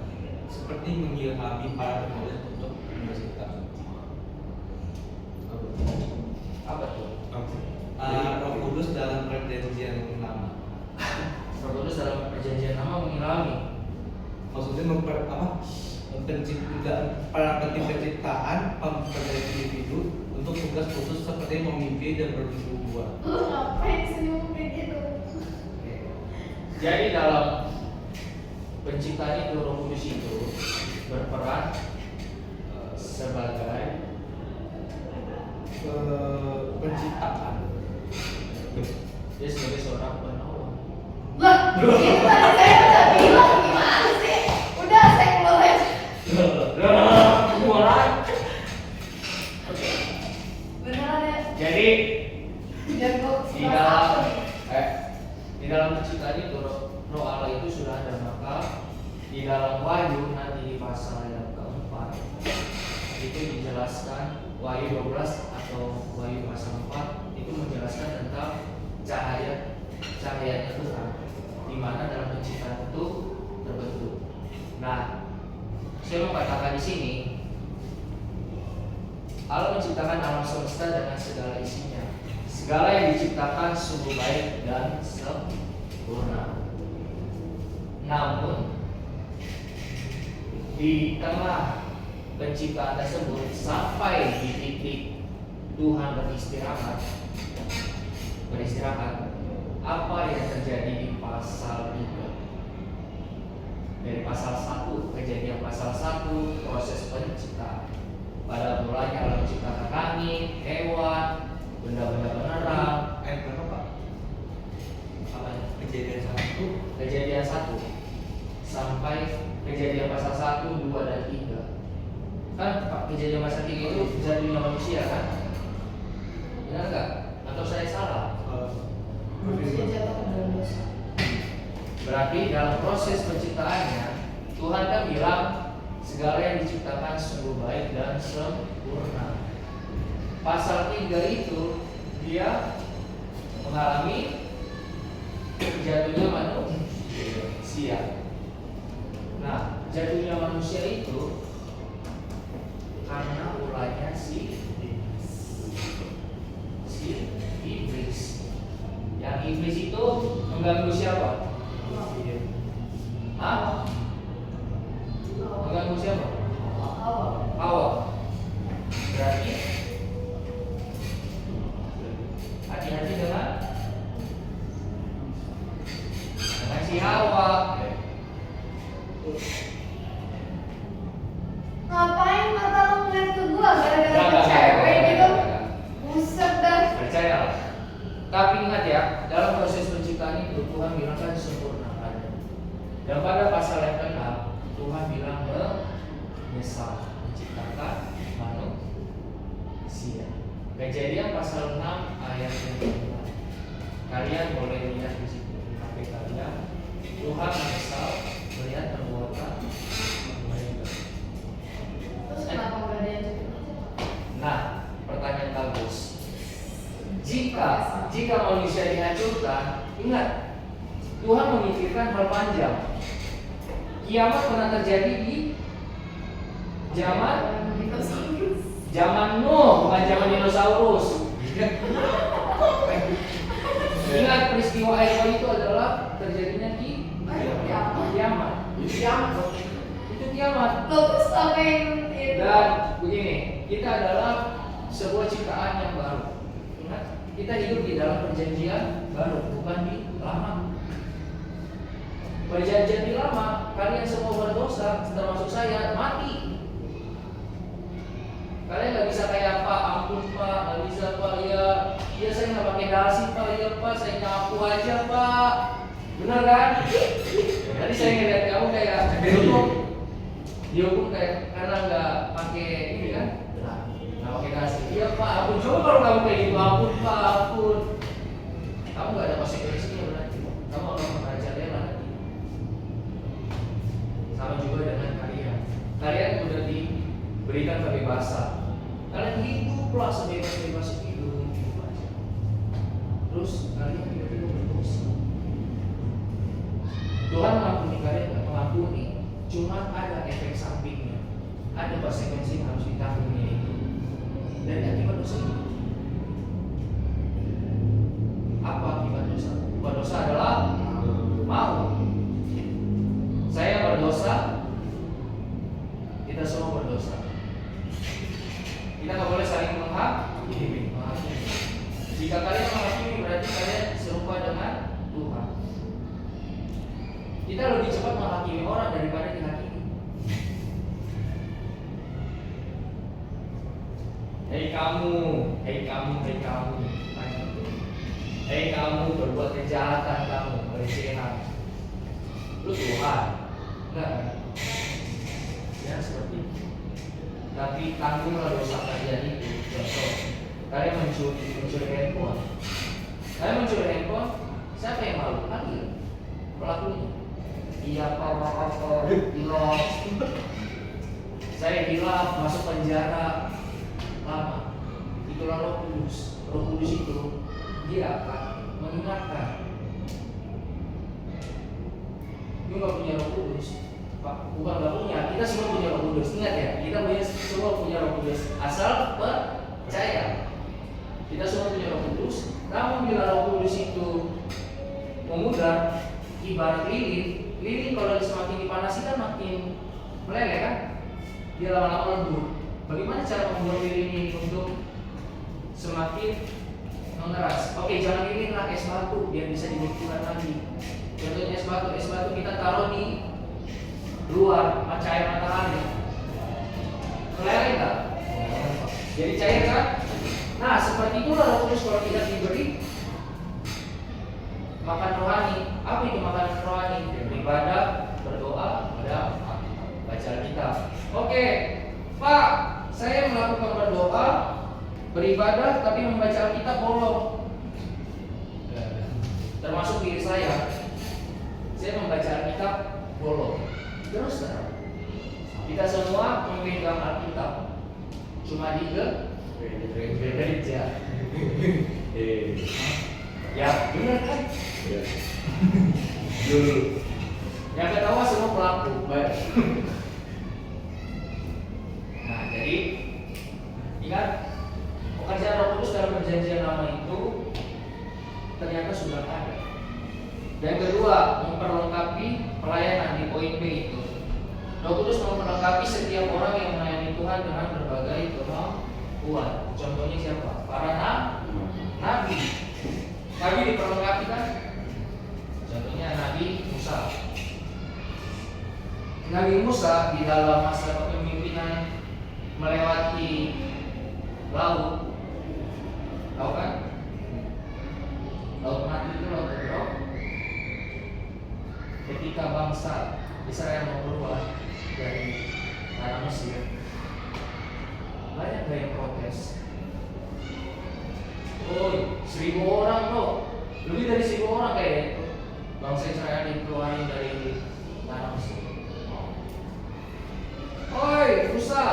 seperti mengilhami para penulis untuk universitas. Apa tuh? Roh Kudus dalam perjanjian lama. Roh Kudus dalam perjanjian lama mengilhami. Maksudnya para penting penciptaan memperdayakan individu untuk tugas khusus seperti memimpin dan bernubuat. Lu ngapain senyum kayak gitu? Jadi dalam penciptaan itu Roh Kudus itu berperan sebagai Penciptaan. dia sebagai seorang penolong. Lah, itu tadi saya udah bilang gimana sih? Udah saya keluar aja. Oke. Beneran ya? Jadi Biar gua di suka dalam apa nih? di dalam penciptaan itu Roh Allah itu sudah ada, maka di dalam Wahyu nanti di pasal yang keempat itu dijelaskan Wahyu 12 atau Wahyu pasal 4 itu menjelaskan tentang cahayanya Tuhan, di mana dalam penciptaan itu terbentuk. Nah, saya mau katakan di sini, Allah menciptakan alam semesta dengan segala isinya. Segala yang diciptakan sungguh baik dan sempurna. Namun di tengah penciptaan tersebut sampai di titik Tuhan beristirahat, apa yang terjadi di pasal 3? Dari pasal 1, kejadian pasal 1, proses penciptaan. Pada mulanya Allah menciptakan langit, hewan, benda-benda penerang. Ayat berapa Pak? Apa ya? Kejadian 1. Kejadian 1 sampai kejadian pasal 1, 2, dan 3. Kan Pak, kejadian pasal 3 itu jatuhnya manusia kan? Benar nggak? Atau saya salah? Manusia jatuh ke dalam dosa. Berarti dalam proses penciptaannya Tuhan kan bilang segala yang diciptakan sungguh baik dan sempurna. Pasal 3 itu dia mengalami jatuhnya manusia. Nah, jatuhnya manusia itu karena ulahnya si iblis. Yang iblis itu mengganggu siapa? Hah? Mengganggu siapa? Hawa. Berarti hati-hati dengan si Hawa. Ngapain mata lo ngeliat ke gua gara-gara ke cewek gitu? Buset dah. Percaya. Tapi ingat ya, dalam proses penciptaan itu Tuhan bilang kan sempurna ada. Dan pada pasal yang ke-6 Tuhan bilang menyesal menciptakan manusia. Kejadian pasal 6 ayat yang ke-5. Kalian boleh lihat di situ di HP kalian. Tuhan menyesal melihat perbuatan mereka. Terus kenapa gak ada yang cepet aja? Nah, pertanyaan bagus. Jika manusia dihancurkan, ingat Tuhan memikirkan hal panjang. Kiamat pernah terjadi di zaman Nuh, bukan zaman dinosaurus. Ingat peristiwa air itu adalah terjadinya di kiamat. Itu kiamat. Lo terus apa yang itu? Dan begini, kita adalah sebuah ciptaan yang baru. Ingat, kita hidup di dalam perjanjian baru, bukan di lama. Perjanjian di lama, kalian semua berdosa, termasuk saya, mati. Kalian nggak bisa kayak Pak, ampun Pak, nggak bisa Pak, ya saya nggak pakai dasi Pak, ya Pak, saya nyapu aja Pak. Benar kan? Tadi saya ngeliat kamu kayak dihukum kayak karena nggak pakai ini kan? Nggak pakai dasi. Iya Pak, ampun. Coba kalau kamu kayak gitu, ampun Pak, ampun. Kamu nggak ada konsekuensinya berarti. Kamu akan merajalela nanti. Sama juga dengan kalian. Kalian udah diberikan kebebasan. Kalian hiduplah sebebas-bebas hidup aja. Terus kalian tiba-tiba berdosa. Tuhan mengampuni kalian, nggak mengampuni. Cuma ada efek sampingnya. Ada konsekuensi yang harus ditanggung itu. Dari akibat dosa itu. Apa akibat dosa? Dosa adalah mau. Saya berdosa, kita semua berdosa. Kita nggak boleh saling menghakimi. Jika kalian menghakimi berarti kalian serupa dengan Tuhan. Kita lebih cepat menghakimi orang daripada dihakimi. Hei kamu, hei kamu berbuat kejahatan kamu, pelecehan. Lu Tuhan, enggak kan? Ya seperti itu. Tapi tanggunglah dosa kalian itu. Contoh, kalian mencuri handphone. Kalian mencuri handphone, siapa yang malu? Kalian, pelakunya. Iya Pak, maaf Pak, saya hilaf, masuk penjara lama. Itulah Roh Kudus. Roh Kudus itu dia akan mengingatkan. Lu nggak punya Roh Kudus, Pak? Bukan nggak punya. Kita semua punya Roh Kudus. Ingat ya, kita semua punya Roh Kudus. Asal percaya. Kita semua punya Roh Kudus. Namun bila Roh Kudus itu memudar, ibarat lilin. Lilin kalau semakin dipanasi kan makin meleleh kan? Dia lama-lama lembut. Bagaimana cara membuat lilin ini untuk semakin mengeras? Oke, jangan lilinlah es batu biar bisa dibuktikan lagi. Contohnya es batu kita taruh di luar cahaya matahari. Meleleh nggak? Jadi cair kan? Nah, seperti itulah Roh Kudus kalau kita diberi makan rohani. Apa itu makan rohani? Beribadah, berdoa, baca Alkitab. Oke, Pak, saya melakukan berdoa, beribadah, tapi membaca Alkitab bolong. Termasuk diri saya membaca Alkitab bolong. Terus terang, kita semua memegang Alkitab, cuma di gereja. Ya, benar kan? Dulu. Yang ketawa semua pelaku. Nah, jadi ingat pekerjaan Roh Kudus dalam perjanjian lama itu ternyata sudah ada. Dan kedua, memperlengkapi pelayanan di poin B itu. Roh Kudus memperlengkapi setiap orang yang melayani Tuhan dengan berbagai kemampuan. Contohnya siapa? Para nabi. Nabi diperlengkapi kan? Contohnya Nabi Musa. Nabi Musa di dalam masa kepemimpinan melewati laut, tahu kan? Laut mati itu laut Roh. Ketika bangsa Israel mau keluar dari tanah Mesir, banyak yang protes. Oh, 1.000 orang loh, lebih dari 1.000 orang kayak itu. Bangsa Israel dikeluarin dari tanah Mesir. Oi, Musa,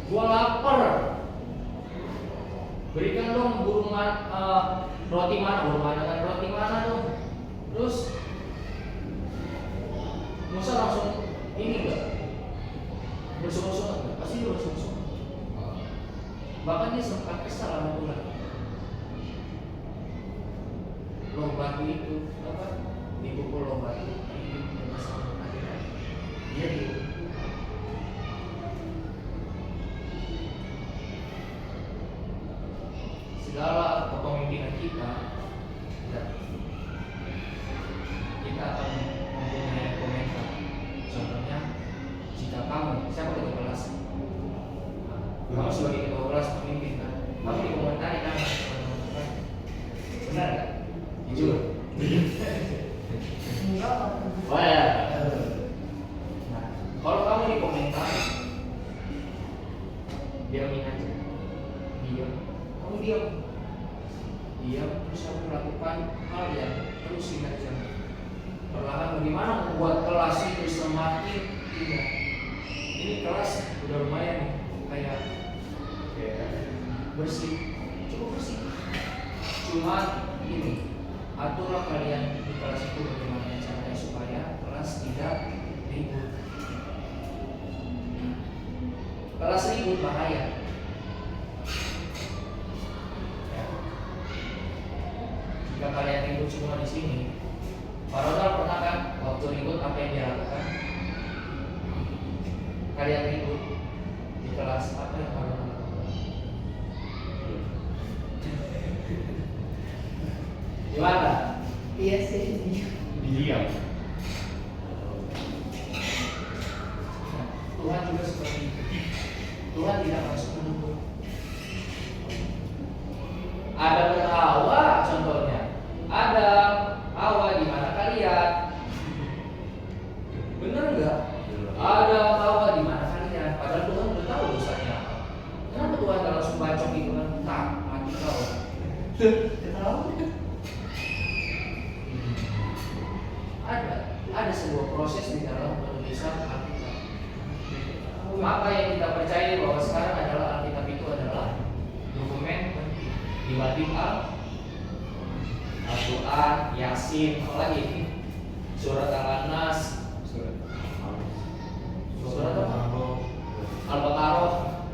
gua lapar. Berikan dong roti mana dong. Terus Musa langsung ini enggak? Bersungut-sungut enggak? Pasti dia bersungut-sungut. Bahkan dia sempat kesal sama Tuhan. Loh batu itu apa? Dipukul loh batu. Ini masalah akhirnya. Dia di segala kepemimpinan kita akan mempunyai komentar. Contohnya, jika kamu, siapa ketua kelas? Kamu sebagai ketua kelas pemimpin kan? Kamu dikomentari kan? Benar nggak? Jujur. Enggak. Oh ya. Nah, kalau kamu dikomentari, diamin aja. Diam. Kamu diam. Diam terus kamu melakukan hal yang terus dikerjakan. Perlahan bagaimana membuat kelas itu semakin indah. Ini kelas udah lumayan nih, kayak bersih, cukup bersih. Cuma ini, aturlah kalian di kelas itu bagaimana caranya supaya kelas tidak ribut. Kelas ribut bahaya. Jika kalian ribut semua di sini, Pak Ronald pernah kan waktu ribut apa yang dia lakukan? Kalian ribut di kelas, apa yang Pak Ronald lakukan? Gimana? Iya sih. Diam. Tuhan juga seperti itu. Tuhan tidak masuk menunggu. Ada berhawa contohnya. Ada Hawa di mana kalian? Bener nggak? Ada Hawa di mana kalian? Padahal Tuhan udah tahu dosanya apa. Kenapa Tuhan nggak langsung bacok gitu kan? Tak mati kau. Tahu? Ada sebuah proses di dalam penulisan Alkitab. Maka yang kita percaya bahwa sekarang adalah Alkitab itu adalah dokumen penting dibanding Al-Quran, Yasin, apalagi surat Al-Nas, surat Al-Baqarah.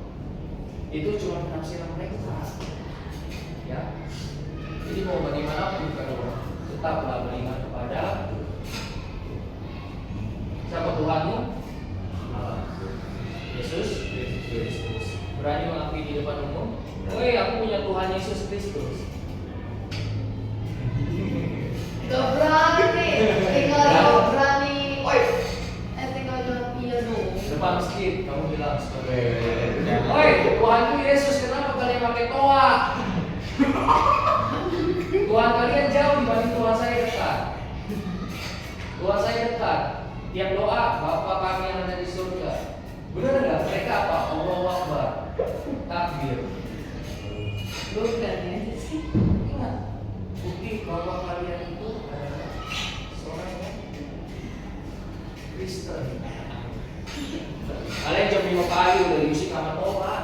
Itu cuma penafsiran mereka. Ya. Jadi mau bagaimanapun kalau tetaplah beriman kepada siapa Tuhanmu? Yesus Kristus. Berani mengakui di depan umum, "Woi, aku punya Tuhan Yesus Kristus." Gak berani, tinggal jawab berani. Tinggal jawab iya dong. Depan masjid kamu bilang sebagai, "Woi, Tuhanku Yesus, kenapa kalian pakai toa?" Tuhan kalian jauh dibanding Tuhan saya dekat. Tuhan saya dekat. Tiap doa, Bapa kami yang ada di surga. Benar enggak? Mereka apa? Allahu Akbar. Takbir. Lu berani aja sih. Ingat, bukti bahwa kalian itu adalah seorang yang Kristen. Kalian jam 5 pagi udah diusik sama toa.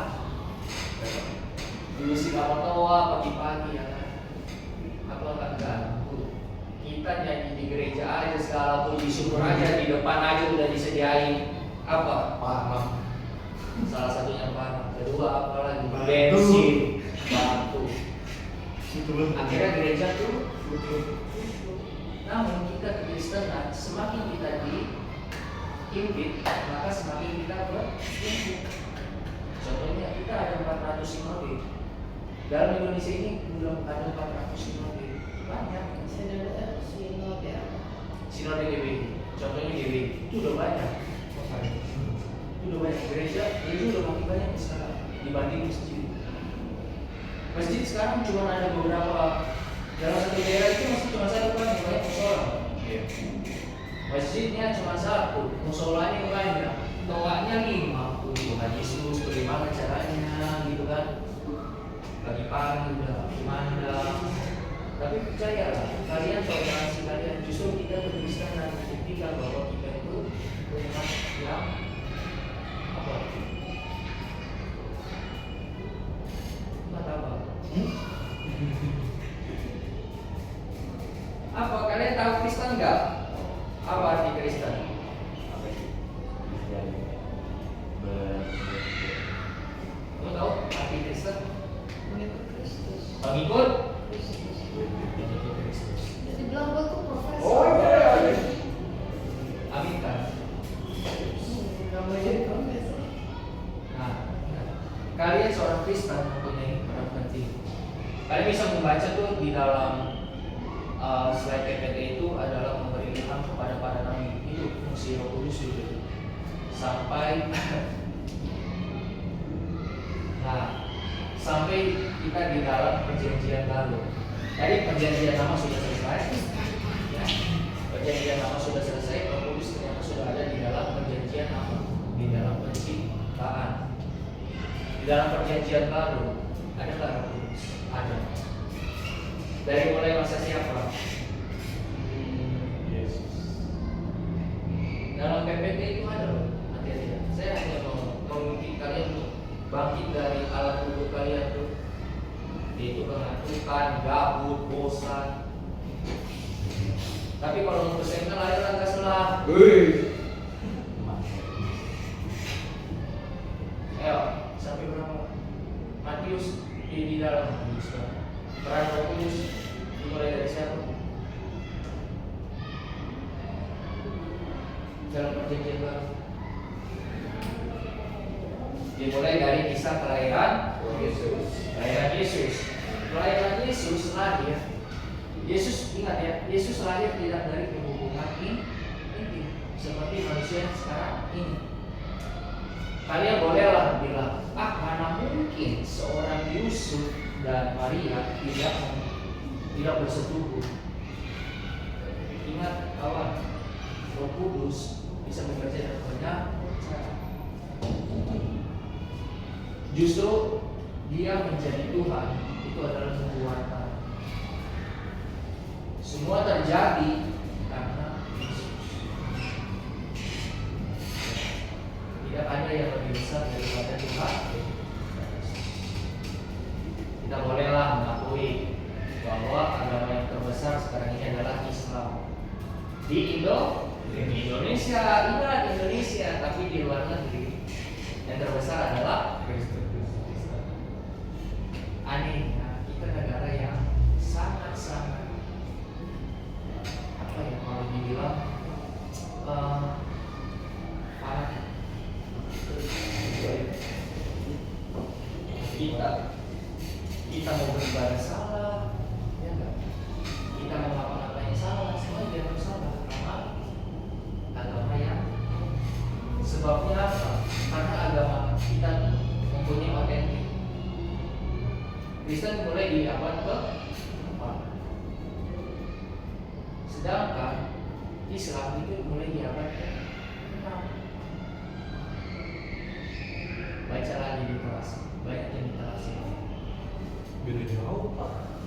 Diusik sama toa pagi-pagi ya kan. Apa enggak? Kita nyanyi di gereja aja segala puji syukur aja, di depan aja udah disediain apa? Paham. Salah satunya panah. Kedua apa lagi? Bensin, batu. Akhirnya gereja tuh tutup. Namun kita kekristenan semakin kita diimpit, maka semakin kita berimpit. Contohnya kita ada 400 sinode. Dalam Indonesia ini belum ada 400 sinode. Banyak. Sinode GBI. Contohnya GBI itu udah banyak. Itu udah banyak gereja udah makin banyak sekarang dibanding masjid. Masjid sekarang cuma ada beberapa, dalam satu daerah itu masih cuma satu kan yang banyak musola. Masjidnya cuma satu, musolanya yang banyak, toanya 5. Tuhan Yesus bagaimana caranya gitu kan? Pagi-pagi udah kumandang. Tapi percayalah, kalian toleransi kalian justru kita berkristenan membuktikan bahwa kita itu umat yang apa? Umat apa? Apa kalian tahu Kristen enggak? Apa arti Kristen? Kamu tahu arti Kristen? Mengikut Kristus. Pengikut? Jadi bilang gue tuh profesor. Oh iya. Amin kan? Gak mau jadi profesor. Nah, kalian seorang Kristen mempunyai peran penting. Kalian bisa membaca tuh di dalam slide PPT itu adalah memberi ilham kepada para nabi. Itu fungsi Roh Kudus itu. Sampai sampai kita di dalam perjanjian baru. Jadi perjanjian lama sudah selesai. Ya. Perjanjian lama sudah selesai, Roh Kudus ternyata sudah ada di dalam perjanjian lama, di dalam penciptaan. Di dalam perjanjian baru ada nggak Roh Kudus? Ada. Dari mulai masa siapa? Yesus. Dalam PPT itu ada loh. Hati-hati ya. Saya hanya memimpin kalian untuk bangkit dari alam kubur kalian tuh, yaitu pengantukan, gabut, bosan. Tapi kalau menurut saya kan lahir langkah sebelah. Ayo, sampai berapa? Matius di dalam Matius kan. Peran Roh Kudus dimulai dari siapa? Dalam perjanjian baru. Dimulai dari kisah kelahiran Yesus. Kelahiran Yesus. Kelahiran Yesus lahir. Yesus ingat ya, Yesus lahir tidak dari hubungan intim seperti manusia sekarang ini. Kalian bolehlah bilang, mana mungkin seorang Yusuf dan Maria tidak bersetubuh. Ingat kawan, Roh Kudus bisa bekerja dengan banyak cara. Justru dia menjadi Tuhan itu adalah nubuatan. Semua terjadi karena Yesus. tidak ada yang lebih besar daripada Tuhan. Kita bolehlah mengakui bahwa agama yang terbesar sekarang ini adalah Islam. Di Indonesia, ingat Indonesia, tapi di luar negeri yang terbesar adalah Kristen. anehnya kita negara yang sangat-sangat apa ya kalau dibilang fanatik. Kita mau beribadah salah, ya enggak? Kita mau ngapa-ngapain yang salah, semua dianggap salah. Karena agama yang sebabnya apa? Karena agama kita mempunyai otentik. Kristen mulai di abad ke-4, sedangkan Islam itu mulai di abad ke-6. Baca lagi di kelas, banyak yang literasi. Beda jauh Pak.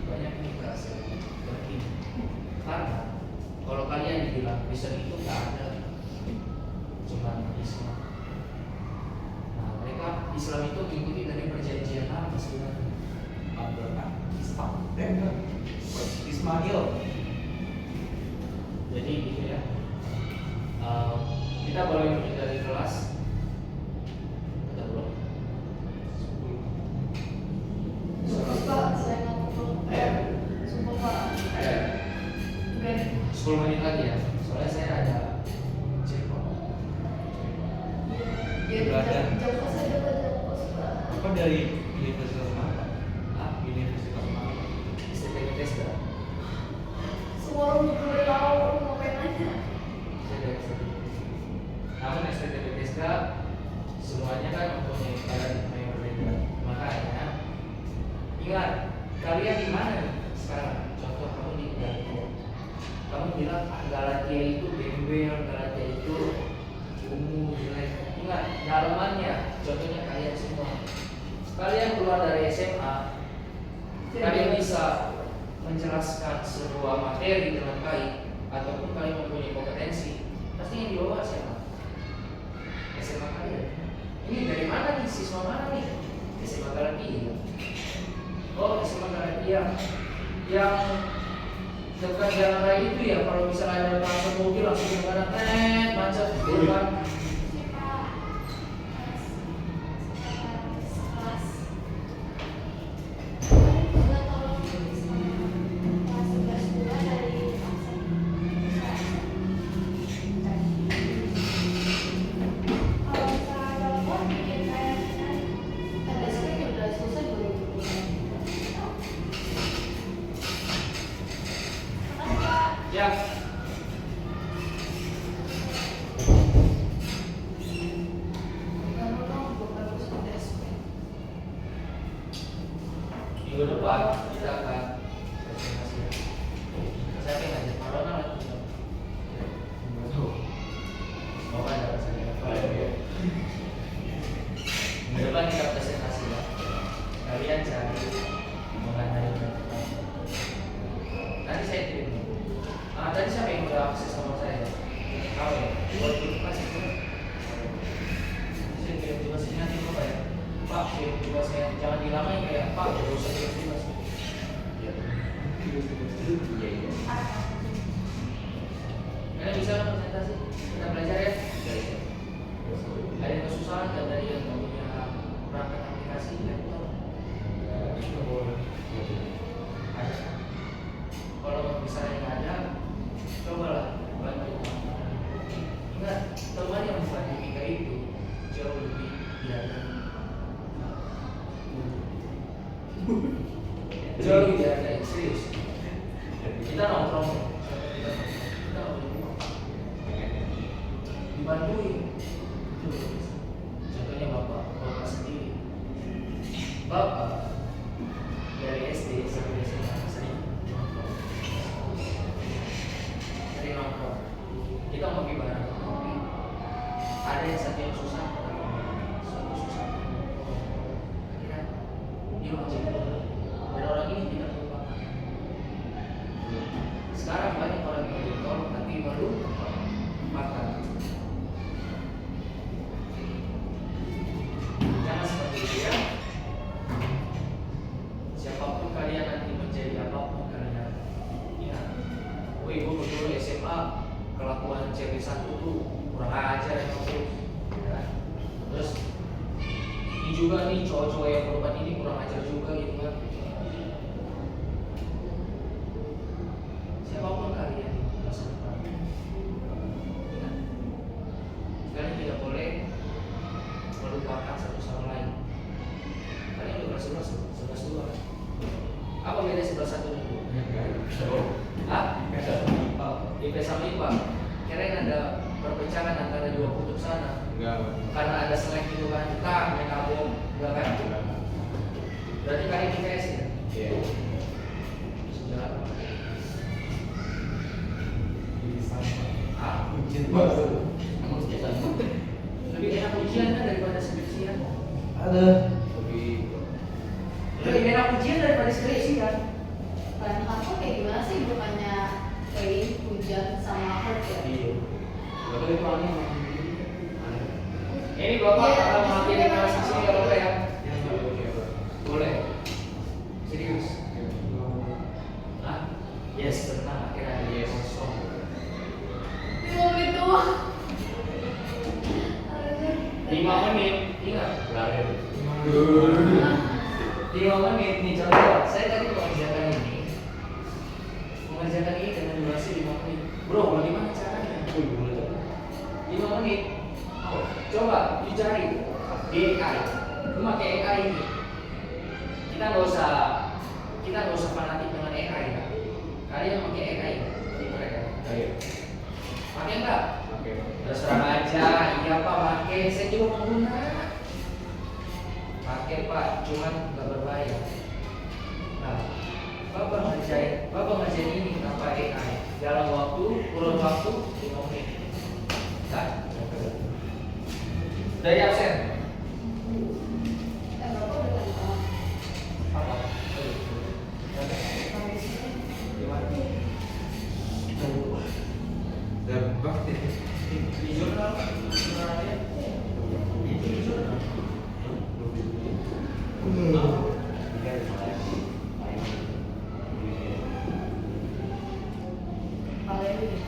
Banyak yang literasi. Berarti karena kalau kalian dibilang Kristen itu nggak ada, cuma Islam. Nah, mereka Islam itu mengikuti dari perjanjian lama sebenarnya. Abraham, Ishak, Ismail. Jadi gitu ya. Kita boleh lanjut dari kelas. Kita belum. Sumpah Pak, saya ngomong. Sumpah Pak. Udah. 10 menit lagi ya. Soalnya saya ada cekok. Jam kos aja Pak, jam kos Pak. Apa dari Universitas mana? Ah, Universitas mana? STTG Tesda. Semua orang udah tahu ngapain aja. Saya dari STTG. Namun STTG Tesda semuanya kan mempunyai paradigma yang berbeda. Makanya ingat, kalian di mana nih sekarang? Contoh kamu di Galatia. Kamu bilang Galatia itu gembel, Galatia itu ungu, jelek. Ingat, dalamannya, contohnya kalian semua. Kalian keluar dari SMA, kalian bisa menjelaskan sebuah materi dengan baik, ataupun kalian mempunyai kompetensi. Pasti yang dibawa siapa? SMA kalian. Ini dari mana nih? Siswa mana nih? SMA Galatia. Oh, SMA Galatia yang dekat jalan raya itu ya, kalau misalnya ada masuk mobil langsung kadang-kadang macet, gitu kan? Ya. Minggu depan kita akan presentasi. Saya pengen ngajak Corona lagi. Mau ada saya. Minggu depan kita presentasi ya. Kalian cari mengenai nanti saya kirim. Tadi siapa yang udah akses nomor saya? Kamu ya? Buat itu kasih ke saya kirim juga sih nanti apa ya? Pak, kirim juga saya jangan dilamain kayak Pak, gak usah kirim juga sih. Iya. Kalian bisa kan presentasi? Kita belajar ya? Ada yang kesusahan dan dari yang punya perangkat aplikasi laptop? Ada. Kalau misalnya nggak ada, cobalah bantu. Ingat, teman yang bukan Dipika itu jauh lebih biasa. Jauh lebih biasa, serius. Kita nongkrong, kita nongkrong, dibantuin. Itu luar biasa. Contohnya bapak sendiri. Bapak dari SD sampai SMA sering nongkrong. Kita ngopi bareng, ngopi. Ada yang satu yang susah, satu susah. Akhirnya dia menjadi dan orang ini tidak melupakan. Sekarang banyak orang yang jadi tolong tapi baru makan. juga nih cowok-cowok yang korban ini kurang ajar juga gitu kan. Siapapun kalian di masa depan, ingat, kalian tidak boleh melupakan satu sama lain. Kalian udah kelas 11 kan? Apa beda 11 satu dan 2? Hah? IPS sama IPA. Kirain ada perpecahan antara dua kutub sana. Enggak. Karena ada selek gitu kan, kita main kabum, enggak kan? Berarti kalian IPS ya? Iya. Sejarah apa? Ah, Ujian baru. Emang sejak lebih enak ujian kan daripada skripsian. Ada. Lebih enak ujian daripada skripsi kan? Bahan aku kayak gimana sih? Bukannya rain, hujan, sama hurt ya? Iya. Bapak itu aneh. Ini bapak Iya, akan di mengakhiri sini kelas kan di sini sama kalau boleh ya? Boleh. Serius? Hah? Yes, tenang. Akhirnya ada yes kosong. 5 menit doang. 5 menit, ingat? Lari. 5 menit nih contoh. Saya tadi mengerjakan ini dengan durasi 5 menit. Bro, bagaimana caranya? 5 menit. Coba dicari di AI. Lu pakai AI ini. Kita nggak usah fanatik dengan AI ya. Kalian pakai AI di mereka. Ayo. Pakai nggak? Oke. Terserah aja. Iya pak, pakai. Saya juga pengguna. Pakai pak, cuman nggak berbayar. Nah, bapak ngerjain ini tanpa AI dalam kurun waktu 5 menit. Nah, dari absen. Bapak udah kan Apa? sampai sini. Gimana? Dapat Di jurnal jurnalnya. Di jurnal. Kalian ini.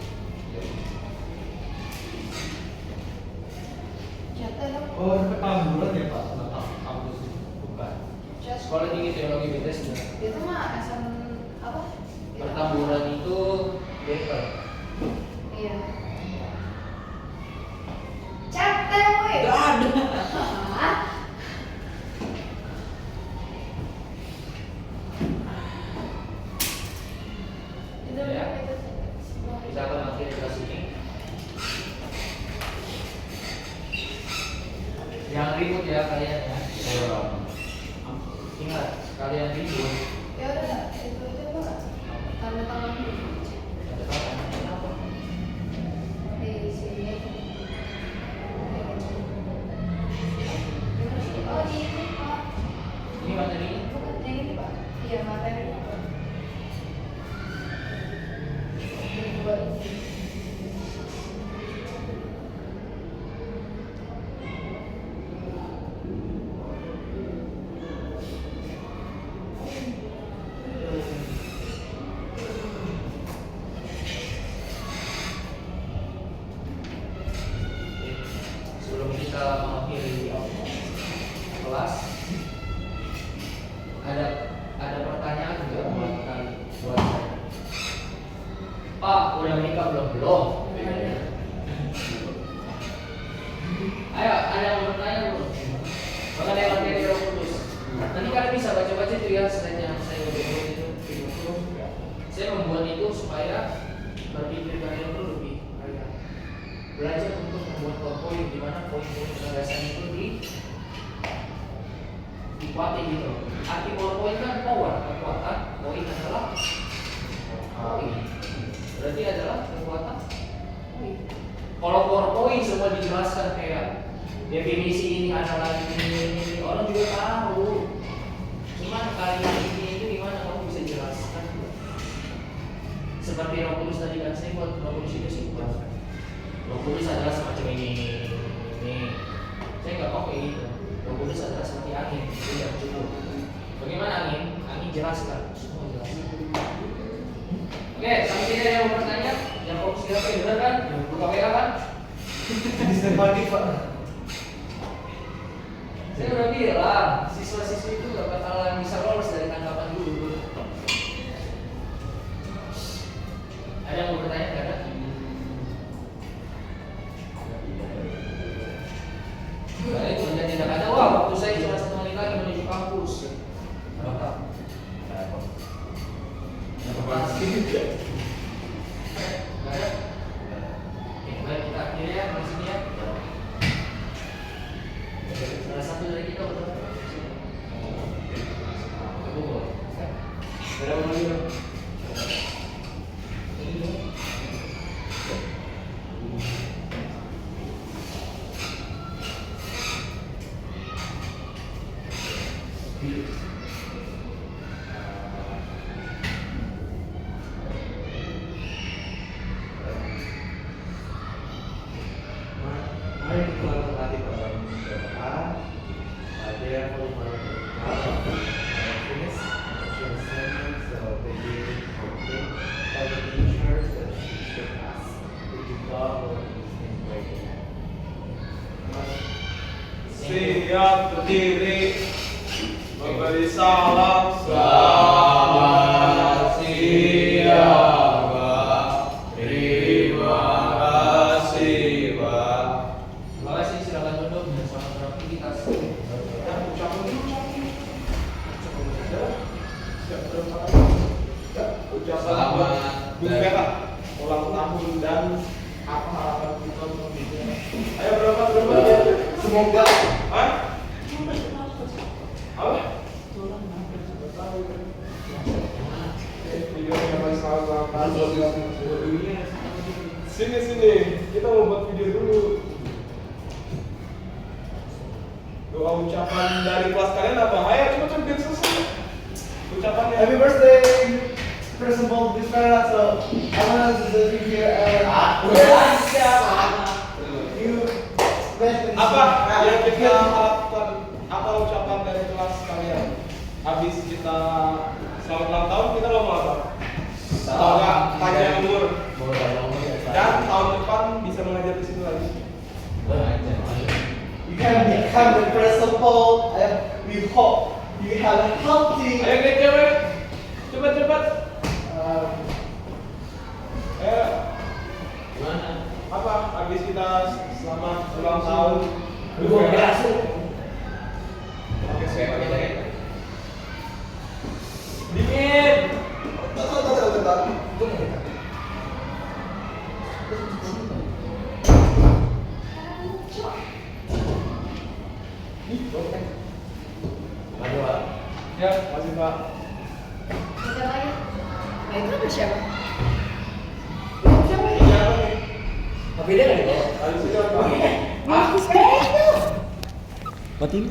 Catat dong. Oh, ketamburan ya Pak? Kampus bukan. Just Sekolah tinggi teologi BTS juga. itu mah SM apa? Pertamburan itu better. Iya. Catat woi. Gak ada. Hah? Itu Ya. itu. Kita akan akhiri kelas ini. Jangan ribut ya kalian ya. Ingat, kalian ribut. Ya udah, itu aja Pak. Tanda tangan Ada apa? Kenapa? di sini. Oh di ini Pak. Ini materinya. Bukan yang ini Pak. Iya materi apa? Dibuat ini. Sebelum kita mengakhiri kelas, ada pertanyaan juga buat saya. Pak, udah menikah belum? Ayo, ada yang mau bertanya belum? Mengenai materi Roh Kudus. Nanti kalian bisa baca-baca itu ya, selain yang saya udah buat itu. Saya membuat itu supaya berpikir kalian itu lebih kayak belajar untuk membuat PowerPoint di mana poin-poin gagasan itu dikuatin gitu. Arti PowerPoint kan power, kekuatan. Poin adalah poin. Berarti adalah kekuatan poin. Kalau PowerPoint semua dijelaskan kayak definisi ini, analogi ini, orang juga tahu. Cuman kalimat ini itu gimana kamu bisa jelaskan? Seperti Roh Kudus tadi kan saya buat Roh Kudus itu simpel. Roh Kudus adalah semacam ini. Saya nggak mau kayak gitu. Roh Kudus adalah seperti angin, tidak cukup. Bagaimana angin? Angin jelaskan, semua jelaskan. Oke, sampai sini ada yang mau bertanya? Yang fokus di HP benar kan? Buka WA kan? Di Stefani Pak. Saya udah bilang, siswa-siswi itu gak bakalan bisa lolos dari tanggapan guru. Ada yang mau bertanya nggak ada? Nah, itu hanya tidak ada. Wah, waktu saya cuma 1 menit lagi menuju kampus. Apa? Pasti. Nggak ada. Oke, baik kita akhiri ya di sini ya. Salah satu dari kita betul. Berapa menit? Mari kita latih dalam doa. Dia perlu melakukan finish action statement so they will complete all the features that teacher has to develop in writing. Siap berdiri, memberi salam. Selamat siaga. Terima kasih, Pak. Terima kasih, silakan duduk dan selamat beraktivitas. Selamat bukan ulang tahun dan apa harapan kita untuk hidupnya. Ayo berapa ya? Semoga. Hah? Apa? Videonya paling selamat. Sini, kita mau buat video dulu. Doa ucapan dari kelas kalian apa? Ayo cepet biar selesai. Ucapannya. Happy birthday! First of all, this parent, so I want to be here and you Apa yang kita harapkan? Apa ucapan dari kelas kalian? Habis kita selamat ulang tahun, kita lomba apa? Semoga panjang umur dan tahun depan bisa mengajar di sini lagi. You can become the principal and we hope you have a healthy Ayo cepat. Gimana? Apa? Habis kita selamat ulang tahun. Oke, saya pakai jaket. Dingin. Mari, Pak. Ya, masih Pak. Siapa lagi? Nah itu ada siapa? Siapa nih? Tapi dia nggak dibawa. Habis itu apa? Bagus banget. Matiin.